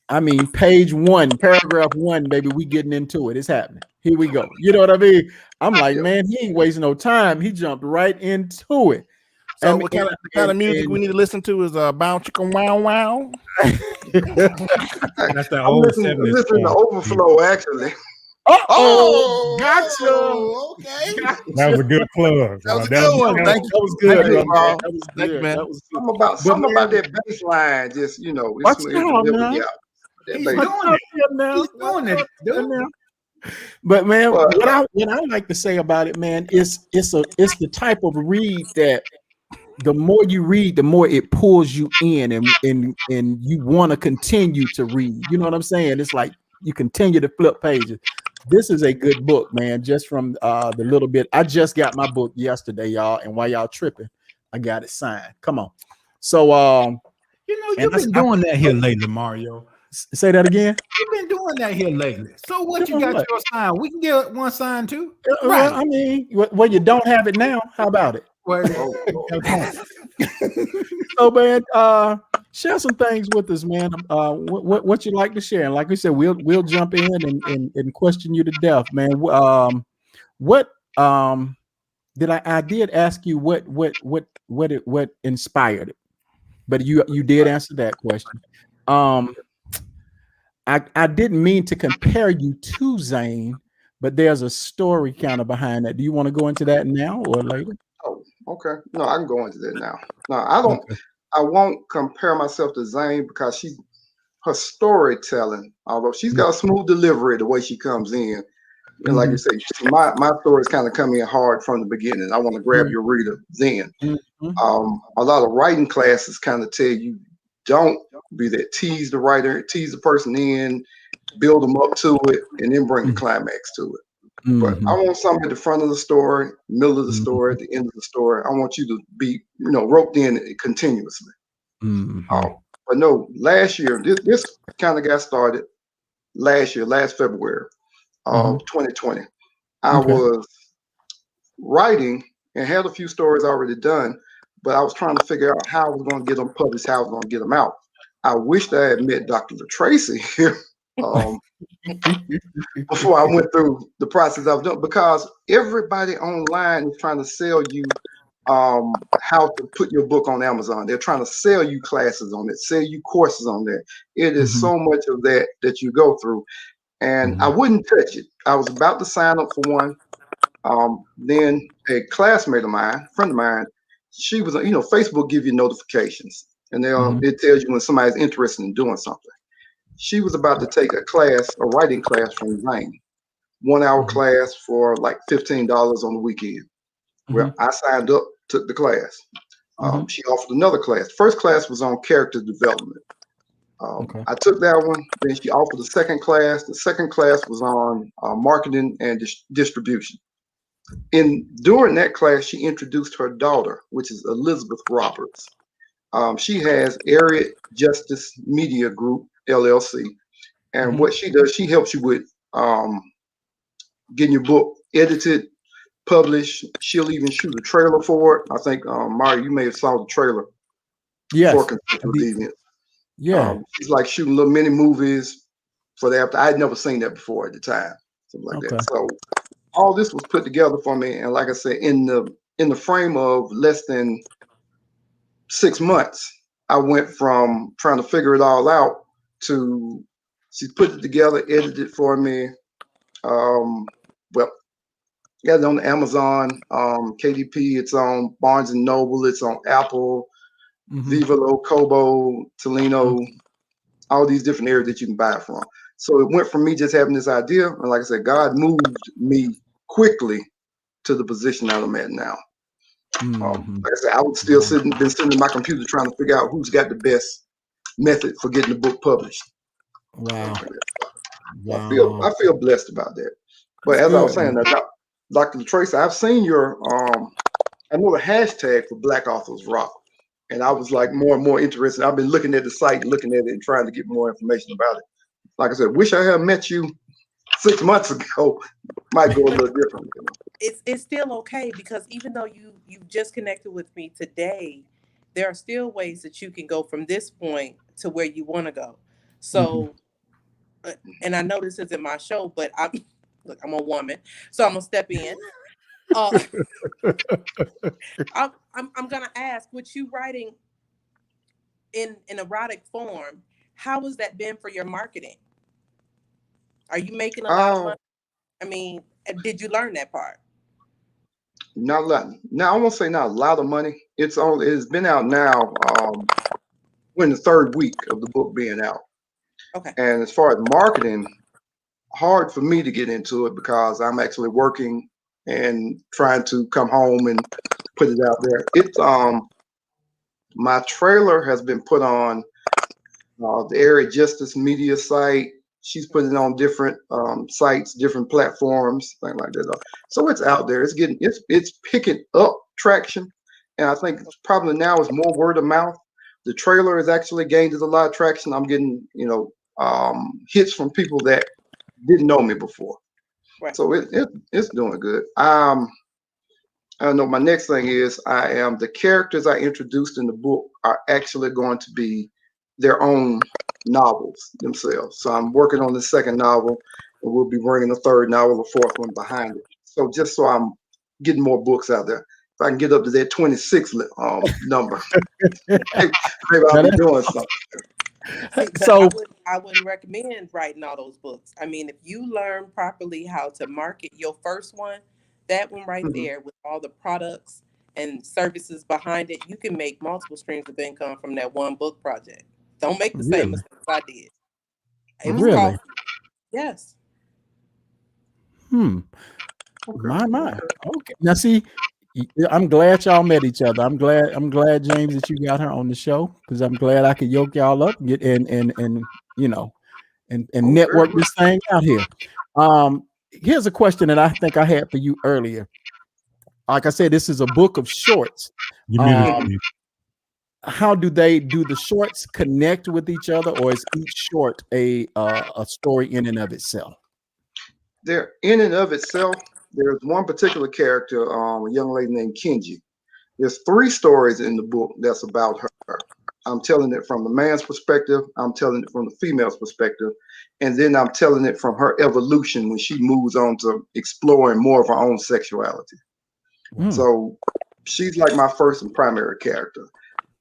I mean, page 1, paragraph 1, baby, we getting into it. It's happening. Here we go. You know what I mean? I'm like, man, he ain't wasting no time. He jumped right into it. So what kind of music we need to listen to is Bound Chicken Wow Wow. That's that old 70s. Listen to Overflow, actually. Oh, gotcha. Okay. That was a good plug. That was a good one. Thank you. That was good. Thank you, man. Something about that bass line, just What's going on? He's doing it. But man, what I like to say about it, man, it's the type of read that the more you read, the more it pulls you in, and you want to continue to read. You know what I'm saying? It's like you continue to flip pages. This is a good book, man. Just from the little bit, I just got my book yesterday, y'all, and while y'all tripping, I got it signed. Come on. So you've been doing that here lately, Mario. Say that again. You've been doing that here lately. So what you got your sign? We can get one sign too. Right. I mean, well, you don't have it now. How about it? So, man, share some things with us, man. What you like to share? And like we said, we'll jump in and question you to death, man. What I did ask you what inspired it, but you did answer that question. I didn't mean to compare you to Zane, but there's a story kind of behind that. Do you want to go into that now or later? Oh, okay. No, I can go into that now. No, I don't. Okay. I won't compare myself to Zane because her storytelling, although she's got a smooth delivery the way she comes in. And like you said, my story is kind of coming in hard from the beginning. I want to grab your reader then. A lot of writing classes kind of tell you don't be that tease the writer, tease the person in, build them up to it, and then bring the climax to it. But I want something at the front of the story, middle of the story, at the end of the story. I want you to be, roped in continuously. But no, last year, this kind of got started last February of 2020. I was writing and had a few stories already done, but I was trying to figure out how I was going to get them published, how I was going to get them out. I wished I had met Dr. Tracy here before I went through the process I've done, because everybody online is trying to sell you how to put your book on Amazon. They're trying to sell you classes on it, sell you courses on there. It is so much of that you go through. And I wouldn't touch it. I was about to sign up for one. Then a classmate of mine, friend of mine, she was, Facebook give you notifications, and it tells you when somebody's interested in doing something. She was about to take a writing class from Zane, 1 hour class for like $15 on the weekend. Well, I signed up, took the class. She offered another class. First class was on character development. I took that one. Then she offered a second class. The second class was on marketing and distribution. During that class, she introduced her daughter, which is Elizabeth Roberts. She has Area Justice Media Group, LLC. And what she does, she helps you with getting your book edited, published. She'll even shoot a trailer for it. I think, Mario, you may have saw the trailer. Yes. For Consensual Deviance. Yeah. She's like shooting little mini movies for that. I'd never seen that before at the time. Something like that. So all this was put together for me. And like I said, in the frame of less than 6 months, I went from trying to figure it all out to she put it together, edited it for me. Got it on Amazon, KDP, it's on Barnes and Noble, it's on Apple, Vivalo, Kobo, Tolino, all these different areas that you can buy it from. So it went from me just having this idea, and like I said, God moved me quickly to the position that I'm at now. Like I said, I was still been sitting in my computer trying to figure out who's got the best method for getting the book published. Wow. I feel blessed about that. But as I was saying, Dr. Tracy, I've seen your I know the hashtag for Black Authors Rock, and I was like more and more interested. I've been looking at the site, looking at it, and trying to get more information about it. Like I said, wish I had met you 6 months ago. Might go a little different. It's still okay, because even though you just connected with me today, there are still ways that you can go from this point to where you want to go. So, and I know this isn't my show, but I'm a woman, so I'm gonna step in. I'm gonna ask, with you writing in erotic form, how has that been for your marketing? Are you making a lot of money? I mean, did you learn that part? Not a lot. Now I won't say not a lot of money. It's been out now. We're in the 3rd week of the book being out. Okay. And as far as marketing, hard for me to get into it because I'm actually working and trying to come home and put it out there. It's my trailer has been put on the Area Justice Media site. She's putting it on different sites, different platforms, things like that. So it's out there. It's picking up traction, and I think probably now is more word of mouth. The trailer has actually gained a lot of traction. I'm getting hits from people that didn't know me before. Right. So it's doing good. I know my next thing is the characters I introduced in the book are actually going to be their own novels themselves. So I'm working on the 2nd novel, and we'll be bringing a 3rd novel, a 4th one behind it. So just so I'm getting more books out there. If I can get up to that 26 number, maybe I'll be doing something. So I wouldn't recommend writing all those books. I mean, if you learn properly how to market your first one, that one right there with all the products and services behind it, you can make multiple streams of income from that one book project. Don't make the same mistakes I did. It was costly. Yes. My. Okay. Now see, I'm glad y'all met each other. I'm glad, James, that you got her on the show, because I'm glad I could yoke y'all up and get and network this thing out here. Here's a question that I think I had for you earlier. Like I said, this is a book of shorts. how do the shorts connect with each other, or is each short a story in and of itself? They're in and of itself. There's one particular character, a young lady named Kenji. There's 3 stories in the book that's about her. I'm telling it from the man's perspective. I'm telling it from the female's perspective. And then I'm telling it from her evolution when she moves on to exploring more of her own sexuality. So she's like my first and primary character.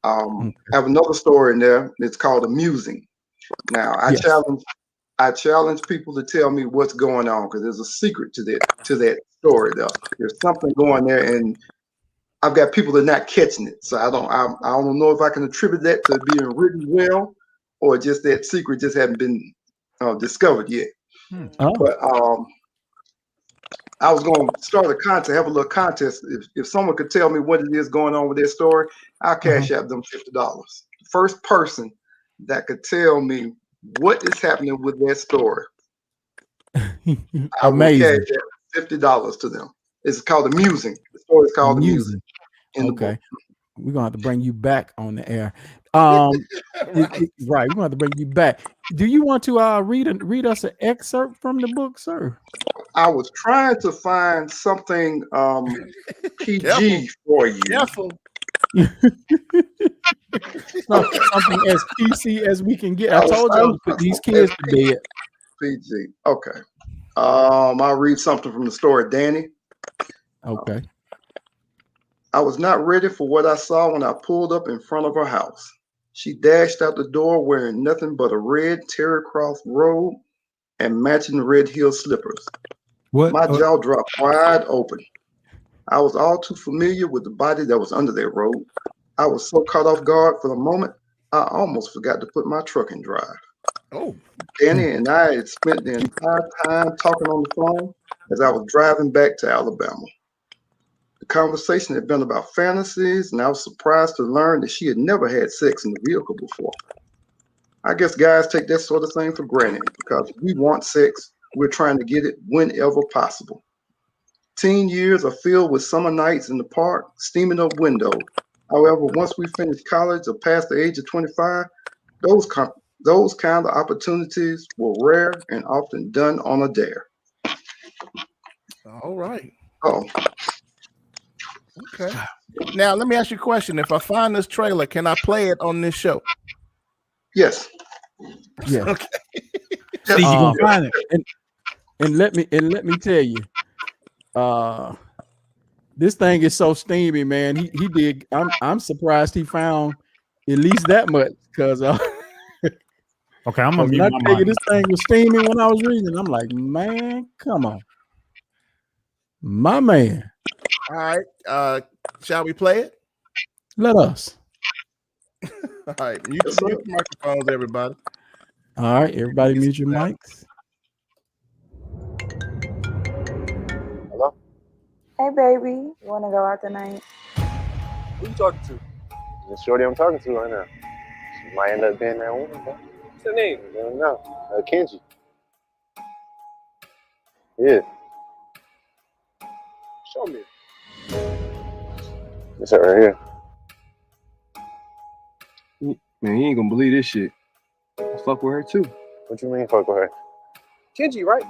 I have another story in there. It's called Amusing. Now, I challenge people to tell me what's going on, because there's a secret to that story. There's something going there, and I've got people that are not catching it. So I don't know if I can attribute that to being written well, or just that secret just hasn't been discovered yet. But I was going to start a contest, have a little contest. If someone could tell me what it is going on with their story, I'll cash out them $50. The first person that could tell me what is happening with their story, I will cash out $50 to them. It's called Amusing. The story is called Amusing. Okay. We're gonna have to bring you back on the air. Right, we're gonna have to bring you back. Do you want to read us an excerpt from the book, sir? I was trying to find something PG for you. Careful. Something as PC as we can get. I told you to put these kids to bed. PG. Okay. I'll read something from the story, Danny. Okay. I was not ready for what I saw when I pulled up in front of her house. She dashed out the door wearing nothing but a red terry cloth robe and matching red heel slippers. My jaw dropped wide open. I was all too familiar with the body that was under that robe. I was so caught off guard for the moment, I almost forgot to put my truck in drive. Danny and I had spent the entire time talking on the phone as I was driving back to Alabama. The conversation had been about fantasies, and I was surprised to learn that she had never had sex in the vehicle before. I guess guys take that sort of thing for granted, because if we want sex, we're trying to get it whenever possible. Teen years are filled with summer nights in the park, steaming up windows. However, once we finish college or past the age of 25, those kind of opportunities were rare and often done on a dare. All right. Oh. Okay. Now, let me ask you a question. If I find this trailer, can I play it on this show? Yes. Yeah. Okay. See, you can find it. And let me tell you, this thing is so steamy, man. He did. I'm surprised he found at least that much, because okay, I'm gonna mute my mic. This thing was steamy when I was reading. I'm like, man, come on, my man. All right. Shall we play it? Let us. All right. Mute the microphones, everybody. All right, everybody, mute your mics. Hello? Hey, baby. You want to go out tonight? Who you talking to? The shorty I'm talking to right now. She might end up being that woman, bro. What's her name? I don't know. Kenji. Yeah. Show me. It's her right here. Man, you ain't gonna believe this shit. I fuck with her too. What you mean fuck with her? Kenji, right?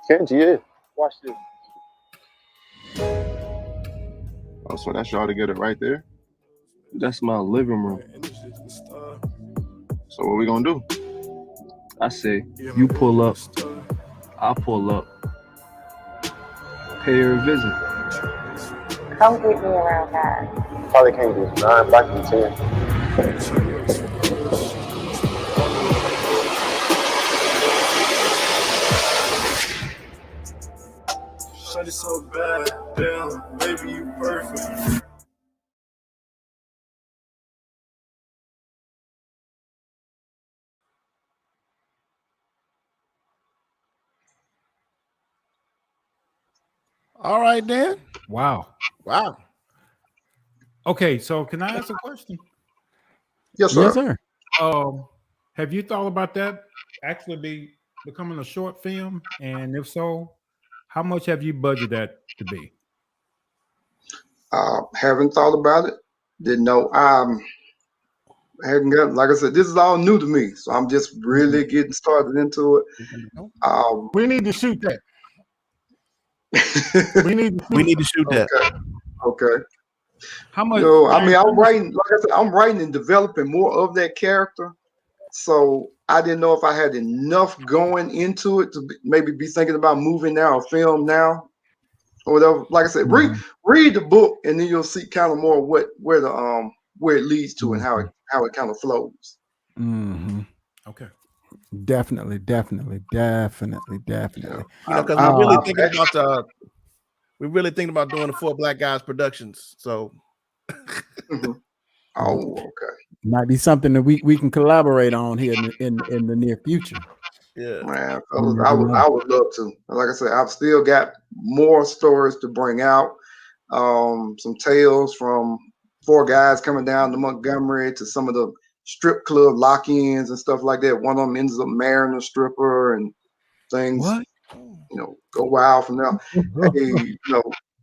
Kenji, yeah. Watch this. Oh, so that's y'all together right there? That's my living room. So what we gonna do? I say, you pull up, I pull up, pay her a visit. Come get me around 9. Probably can't do 9, back in 10. Shawty so bad, damn, baby, you perfect. All right, Dan. Wow. Okay, so can I ask a question? Yes, sir. Yes, sir. Have you thought about that actually becoming a short film? And if so, how much have you budgeted that to be? Haven't thought about it. Didn't know. hadn't got, like I said, this is all new to me, so I'm just really getting started into it. We need to shoot that. We need to shoot that. Okay. How much? I mean, I'm writing, like I said, I'm writing and developing more of that character. So I didn't know if I had enough going into it to maybe be thinking about moving now or film now or whatever. Like I said, read the book and then you'll see kind of more where it leads to and how it kind of flows. Okay. Definitely. Because we're really thinking about doing the 4 Black Guys productions. So oh, okay. Might be something that we can collaborate on here in the near future. Yeah, man, I would love to. Like I said, I've still got more stories to bring out. Some tales from 4 guys coming down to Montgomery to some of the strip club lock-ins and stuff like that. One of them ends up marrying a stripper and things. What? Go wild from there. Hey,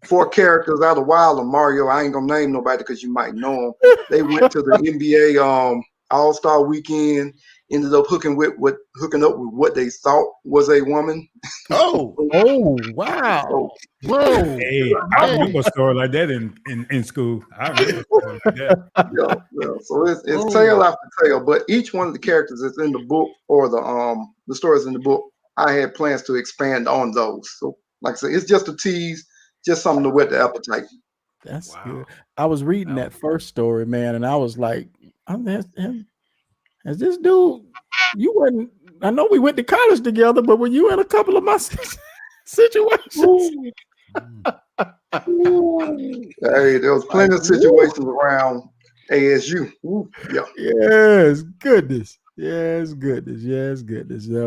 4 characters out of Wild and Mario. I ain't gonna name nobody because you might know them. They went to the NBA All-Star weekend. Ended up hooking up with what they thought was a woman. Oh wow! Whoa! Hey, I remember a story like that in school. I remember a story like that. Yeah. So it's tale after tale, but each one of the characters that's in the book or the stories in the book, I had plans to expand on those. So, like I said, it's just a tease, just something to whet the appetite. That's good. I was reading that first story, man, and I was like, as this dude, you wasn't. I know we went to college together, but were you in a couple of my situations? Hey, there was plenty of situations around ASU. Yeah. Yes, goodness. Yeah,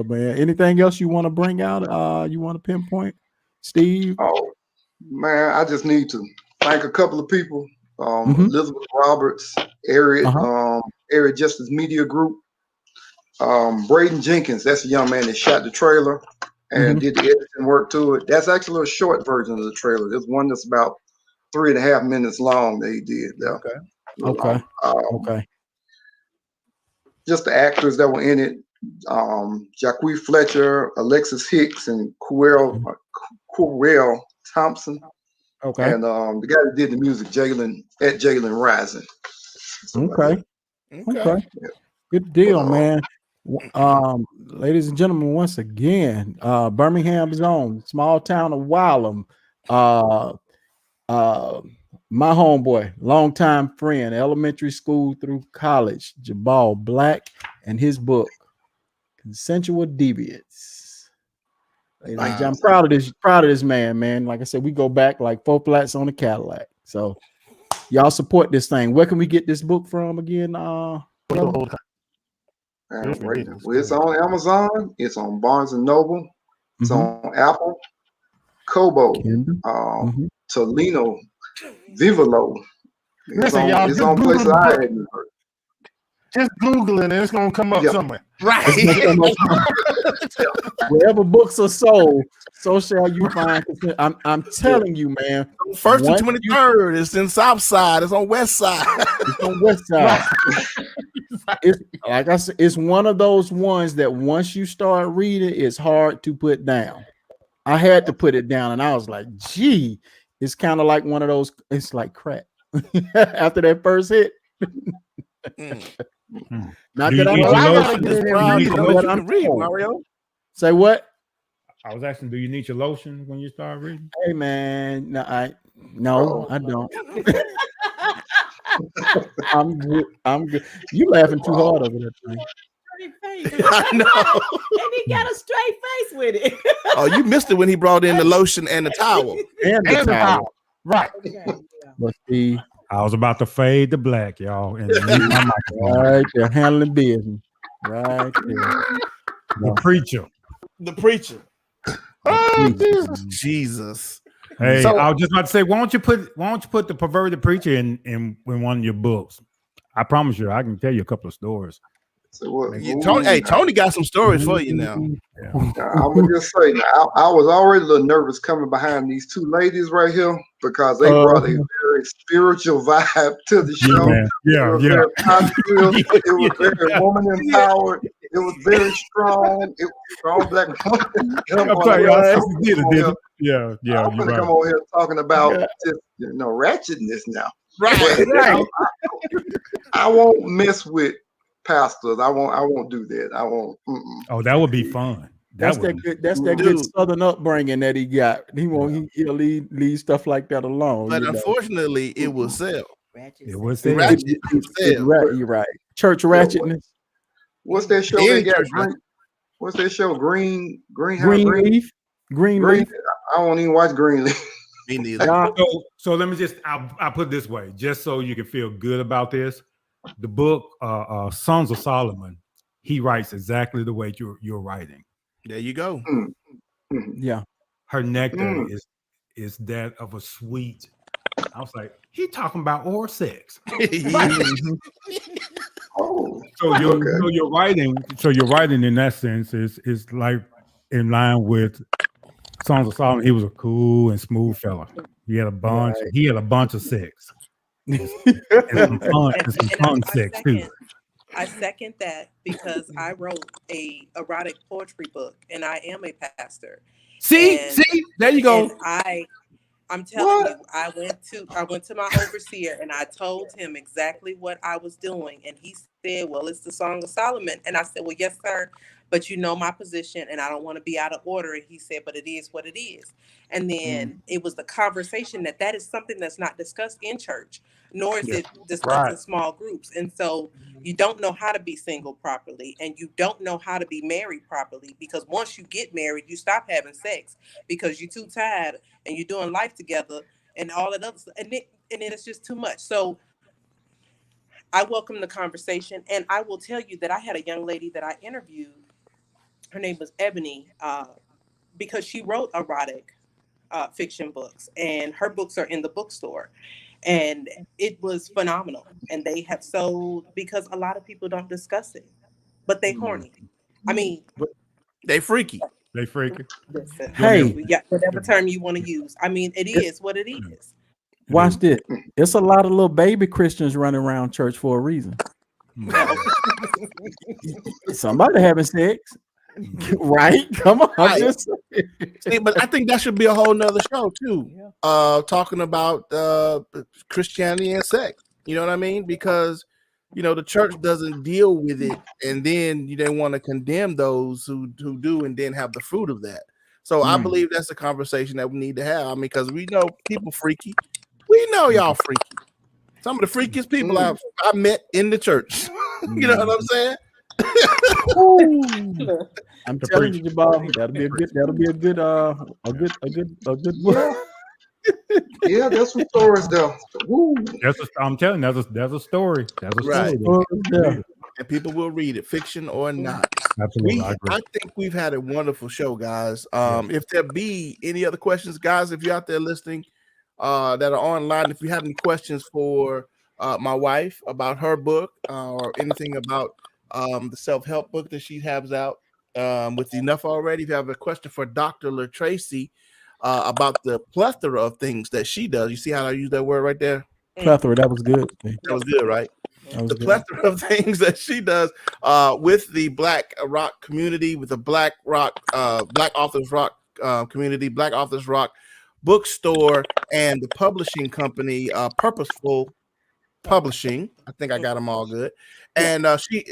man. Anything else you want to bring out? You want to pinpoint, Steve? Oh man, I just need to thank a couple of people. Elizabeth Roberts, Area Justice Media Group. Braden Jenkins, that's a young man that shot the trailer and did the editing work to it. That's actually a short version of the trailer. There's one that's about 3.5 minutes long that he did there. Okay. Just the actors that were in it, Jacque Fletcher, Alexis Hicks, and Corell Thompson. Okay. And the guy that did the music, Jalen Rising. Okay. Yeah. Good deal, man. Ladies and gentlemen, once again, Birmingham's own small town of Wylam. My homeboy, longtime friend, elementary school through college, Jabal Black, and his book, Consensual Deviance. I'm proud of this man. Like I said, we go back like 4 flats on a Cadillac. So y'all support this thing. Where can we get this book from again? Well, it's on Amazon. It's on Barnes and Noble. It's on Apple, Kobo, Tolino, Vivalo. It's on places I hadn't heard. Just Google it and it's gonna come up somewhere. Right. Wherever books are sold, so shall you find. I'm telling you, man. 1st and 23rd. It's in South Side. It's on West Side. It's on West Side. It's, like I said, it's one of those ones that once you start reading, it's hard to put down. I had to put it down, and I was like, "Gee, it's kind of like one of those. It's like crack." After that first hit. Not that I'm read, Mario. Say what? I was asking, do you need your lotion when you start reading? Hey man, I don't. I'm good. You laughing too hard over that thing. I know. And he got a straight face with it. Oh, you missed it when he brought in the lotion and the towel. And the towel. Right. But see, I was about to fade to black, y'all. And right there, handling business. Right there. The preacher. Oh, Jesus. Hey, I was just about to say, why don't you put the perverted preacher in one of your books? I promise you, I can tell you a couple of stories. So Tony got some stories for you now. Yeah. I would just say, I was already a little nervous coming behind these 2 ladies right here because they brought a very very spiritual vibe to the show. Yeah, it was very positive. It was very woman empowered. It was very strong. It was strong black woman. Yeah, I'm gonna come on here talking about just ratchetness now. Right. I won't mess with pastors. I won't do that. I won't. Oh, that would be fun. That's that good Southern upbringing that he got. He'll leave stuff like that alone. But unfortunately, it will sell. It will sell. You're right. Church ratchetness. What's that show they got? What's that show? Greenleaf. I won't even watch Greenleaf. Me neither. So let me just I'll put it this way, just so you can feel good about this. The book Songs of Solomon, he writes exactly the way you're writing. There you go. Yeah. Her nectar is that of a sweet. I was like, he talking about oral sex. So your writing in that sense is like in line with Songs of Solomon. He was a cool and smooth fella. He had a bunch. Right. He had a bunch of sex. And some fun sex too. I second that because I wrote a erotic poetry book, and I am a pastor. See, there you go. I'm telling you, I went to my overseer and I told him exactly what I was doing, and he said, "Well, it's the Song of Solomon." And I said, "Well, yes, sir, but you know my position, and I don't want to be out of order." And he said, "But it is what it is." And then it was the conversation that is something that's not discussed in church, nor is it discussed in small groups. And so you don't know how to be single properly, and you don't know how to be married properly, because once you get married, you stop having sex because you're too tired and you're doing life together and all that other stuff. And then it's just too much. So I welcome the conversation. And I will tell you that I had a young lady that I interviewed. Her name was Ebony, because she wrote erotic fiction books, and her books are in the bookstore. And it was phenomenal. And they have sold because a lot of people don't discuss it, but they horny. I mean, they freaky. They freaky. Listen, hey, whatever term you want to use. I mean, it is what it is. Watch this. It's a lot of little baby Christians running around church for a reason. Somebody having sex. Right? Come on. Right. See, but I think that should be a whole nother show too. Talking about Christianity and sex. You know what I mean? Because the church doesn't deal with it, and then they want to condemn those who do and then have the fruit of that. So I believe that's a conversation that we need to have. I mean, because we know people freaky. We know y'all freaky. Some of the freakiest people I met in the church. You know what I'm saying? I'm telling you, Bob, that'll be a good book. Yeah, there's some stories though. I'm telling you, there's a story. There's a right. story. Yeah. And people will read it, fiction or not. Absolutely. I think we've had a wonderful show, guys. If there be any other questions, guys, if you're out there listening that are online, if you have any questions for my wife about her book or anything about the self-help book that she has out with Enough Already, if you have a question for Dr. LaTracy about the plethora of things that she does. You see how I use that word right there? Plethora, that was good. That was good, right? The plethora of things that she does with the Black Rock community, with the Black Authors Rock community, Black Authors Rock bookstore, and the publishing company, Purposeful Publishing. I think I got them all good. And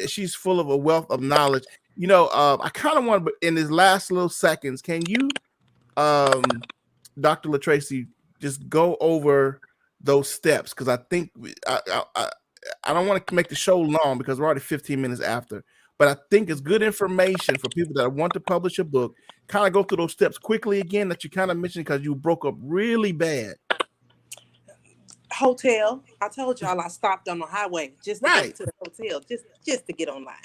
she's full of a wealth of knowledge. I kind of want to, in these last little seconds, can you, Dr. LaTracy, just go over those steps? Because I think I don't want to make the show long because we're already 15 minutes after. But I think it's good information for people that want to publish a book. Kind of go through those steps quickly again that you kind of mentioned because you broke up really bad. Hotel. I told y'all I stopped on the highway just to get to the hotel, just to get online.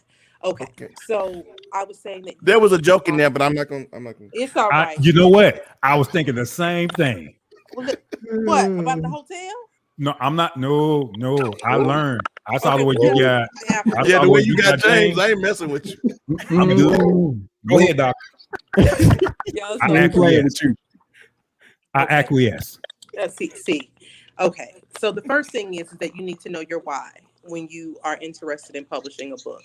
Okay. So I was saying that there was a joke in there, but I'm not gonna. It's all right. You know what? I was thinking the same thing. What about the hotel? No, I'm not. No. I learned. I saw the way you got. The way you got James. I ain't messing with you. I'm good. Go ahead, Doc. I acquiesce. See. Okay, so the first thing is that you need to know your why when you are interested in publishing a book,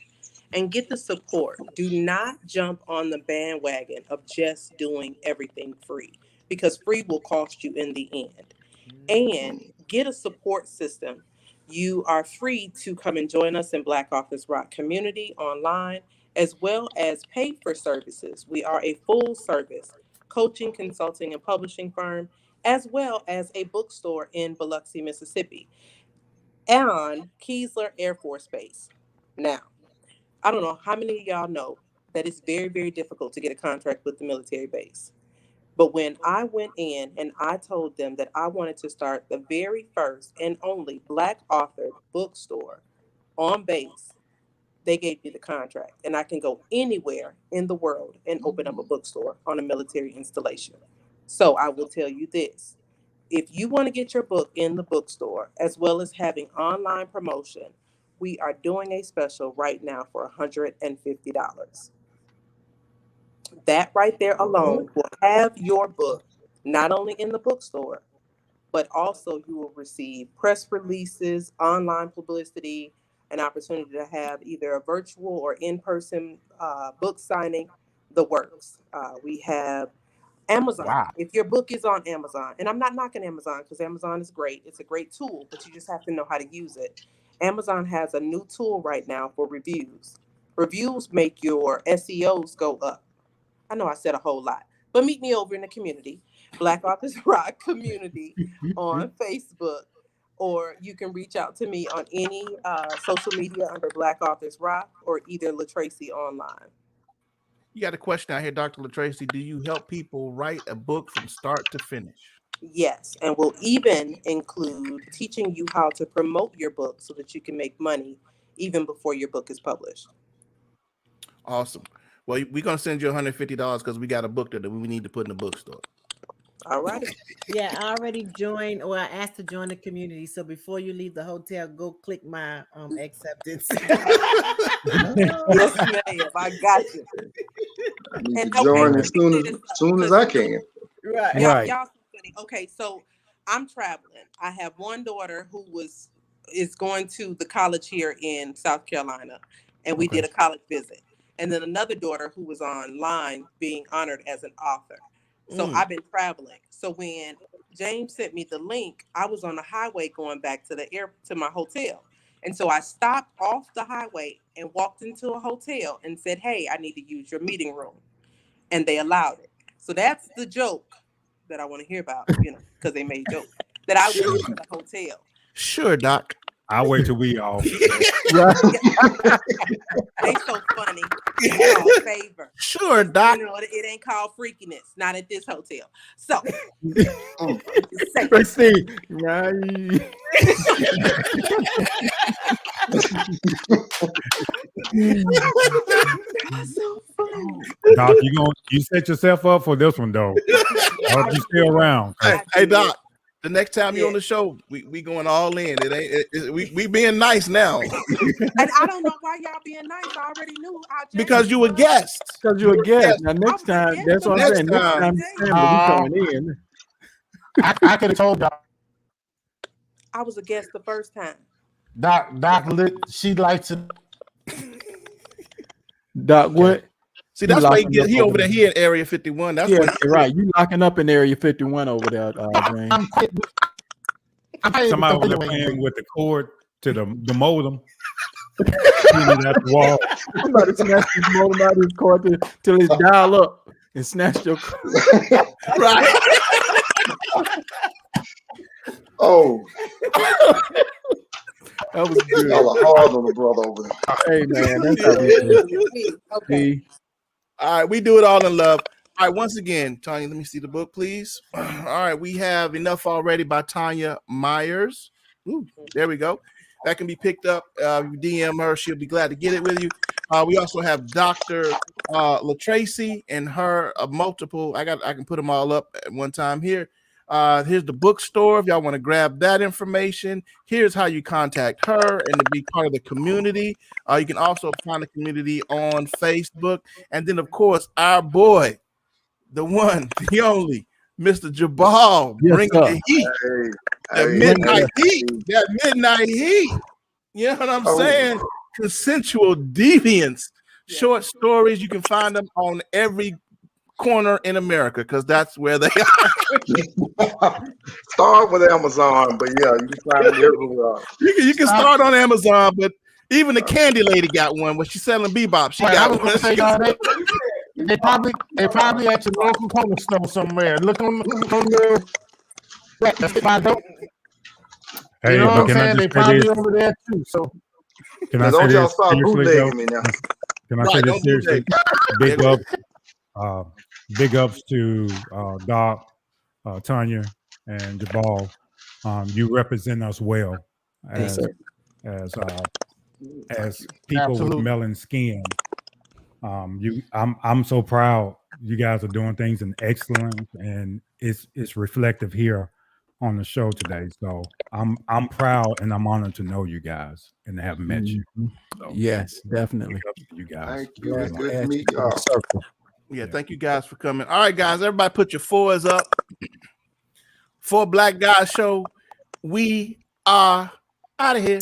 and get the support. Do not jump on the bandwagon of just doing everything free, because free will cost you in the end. And get a support system. You are free to come and join us in Black Authors Rock community online, as well as pay for services. We are a full service coaching, consulting, and publishing firm, as well as a bookstore in Biloxi, Mississippi, on Keesler Air Force Base. Now, I don't know how many of y'all know that it's very, very difficult to get a contract with the military base. But when I went in and I told them that I wanted to start the very first and only Black authored bookstore on base, they gave me the contract, and I can go anywhere in the world and open up a bookstore on a military installation. So I will tell you this. If you want to get your book in the bookstore, as well as having online promotion, we are doing a special right now for $150. That right there alone will have your book not only in the bookstore, but also you will receive press releases, online publicity, an opportunity to have either a virtual or in-person book signing, the works. We have Amazon. Wow. If your book is on Amazon, and I'm not knocking Amazon because Amazon is great. It's a great tool, but you just have to know how to use it. Amazon has a new tool right now for reviews. Reviews make your SEOs go up. I know I said a whole lot, but meet me over in the community, Black Authors Rock community on Facebook, or you can reach out to me on any social media under Black Authors Rock or either LaTracy online. You got a question out here, Dr. LaTracy. Do you help people write a book from start to finish? Yes, and we'll even include teaching you how to promote your book so that you can make money even before your book is published. Awesome. Well, we're going to send you $150 because we got a book that we need to put in the bookstore. All right. Yeah, I already joined, or I asked to join the community. So before you leave the hotel, go click my acceptance. Yes, ma'am. I got you. I need And to join okay, as soon as I can. Right. Y'all so funny. Okay, so I'm traveling. I have one daughter who is going to the college here in South Carolina, and we did a college visit. And then another daughter who was online being honored as an author. So I've been traveling. So when James sent me the link, I was on the highway going back to to my hotel. And so I stopped off the highway and walked into a hotel and said, "Hey, I need to use your meeting room." And they allowed it. So that's the joke that I want to hear about, because they made jokes that I was in the hotel. Sure, Doc. I'll wait till we off. They so funny. They all favor. Sure, Doc. It ain't called freakiness. Not at this hotel. So, Christine. so funny. Doc, you set yourself up for this one though. I hope you stay around. Hey, Doc. The next time you're on the show, we going all in. We being nice now. And I don't know why y'all being nice. I already knew. Because you a guest. Because you're a guest. Now next time, that's what I'm saying. Next time, we coming in. I could have told y'all. I was a guest the first time. Doc, she likes it. Doc, what? See, that's why he over there here in Area 51. That's right. You locking up in Area 51 over there, James. Somebody was playing with the cord to the modem. At the wall. Somebody snatched his modem out of his cord till it's dial up and snatched your cord. Right. Oh. That was good. Y'all are hard on the brother over there. Hey, man. That's how we do. Okay. All right, we do it all in love. All right, once again, Tonia, let me see the book, please. All right, we have Enough Already by Tonia Myers. Ooh, there we go. That can be picked up. DM her; she'll be glad to get it with you. We also have Dr. LaTracy and her multiple. I can put them all up at one time here. Here's the bookstore if y'all want to grab that information. Here's how you contact her and to be part of the community. You can also find the community on Facebook. And then, of course, our boy, the one, the only, Mr. Jabal, bringing the heat. That midnight heat. That midnight heat. You know what I'm saying? Consensual deviance. Short stories. You can find them on every corner in America because that's where they are. Start with Amazon, but yeah, you can find it everywhere. You can start on Amazon, but even the Candy Lady got one where she's selling Bebop. She got one. Say, they probably at your local corner store somewhere. Look on the that's my dope. Hey, you know what I'm can I saying? They just say probably this? over there too. So Can I say Don't y'all this start seriously, bootlegging though? me now. Can I say this seriously? Big ups to Doc, Tonia, and Jabal. You represent us well as people with melon skin. I'm so proud. You guys are doing things in excellence, and it's reflective here on the show today. So I'm proud and I'm honored to know you guys and to have met you. So, yes, definitely. big ups to you guys. Thank you. It's good to meet y'all. Yeah, thank you guys for coming. All right, guys, everybody put your 4s up. 4 Black Guys Show. We are out of here.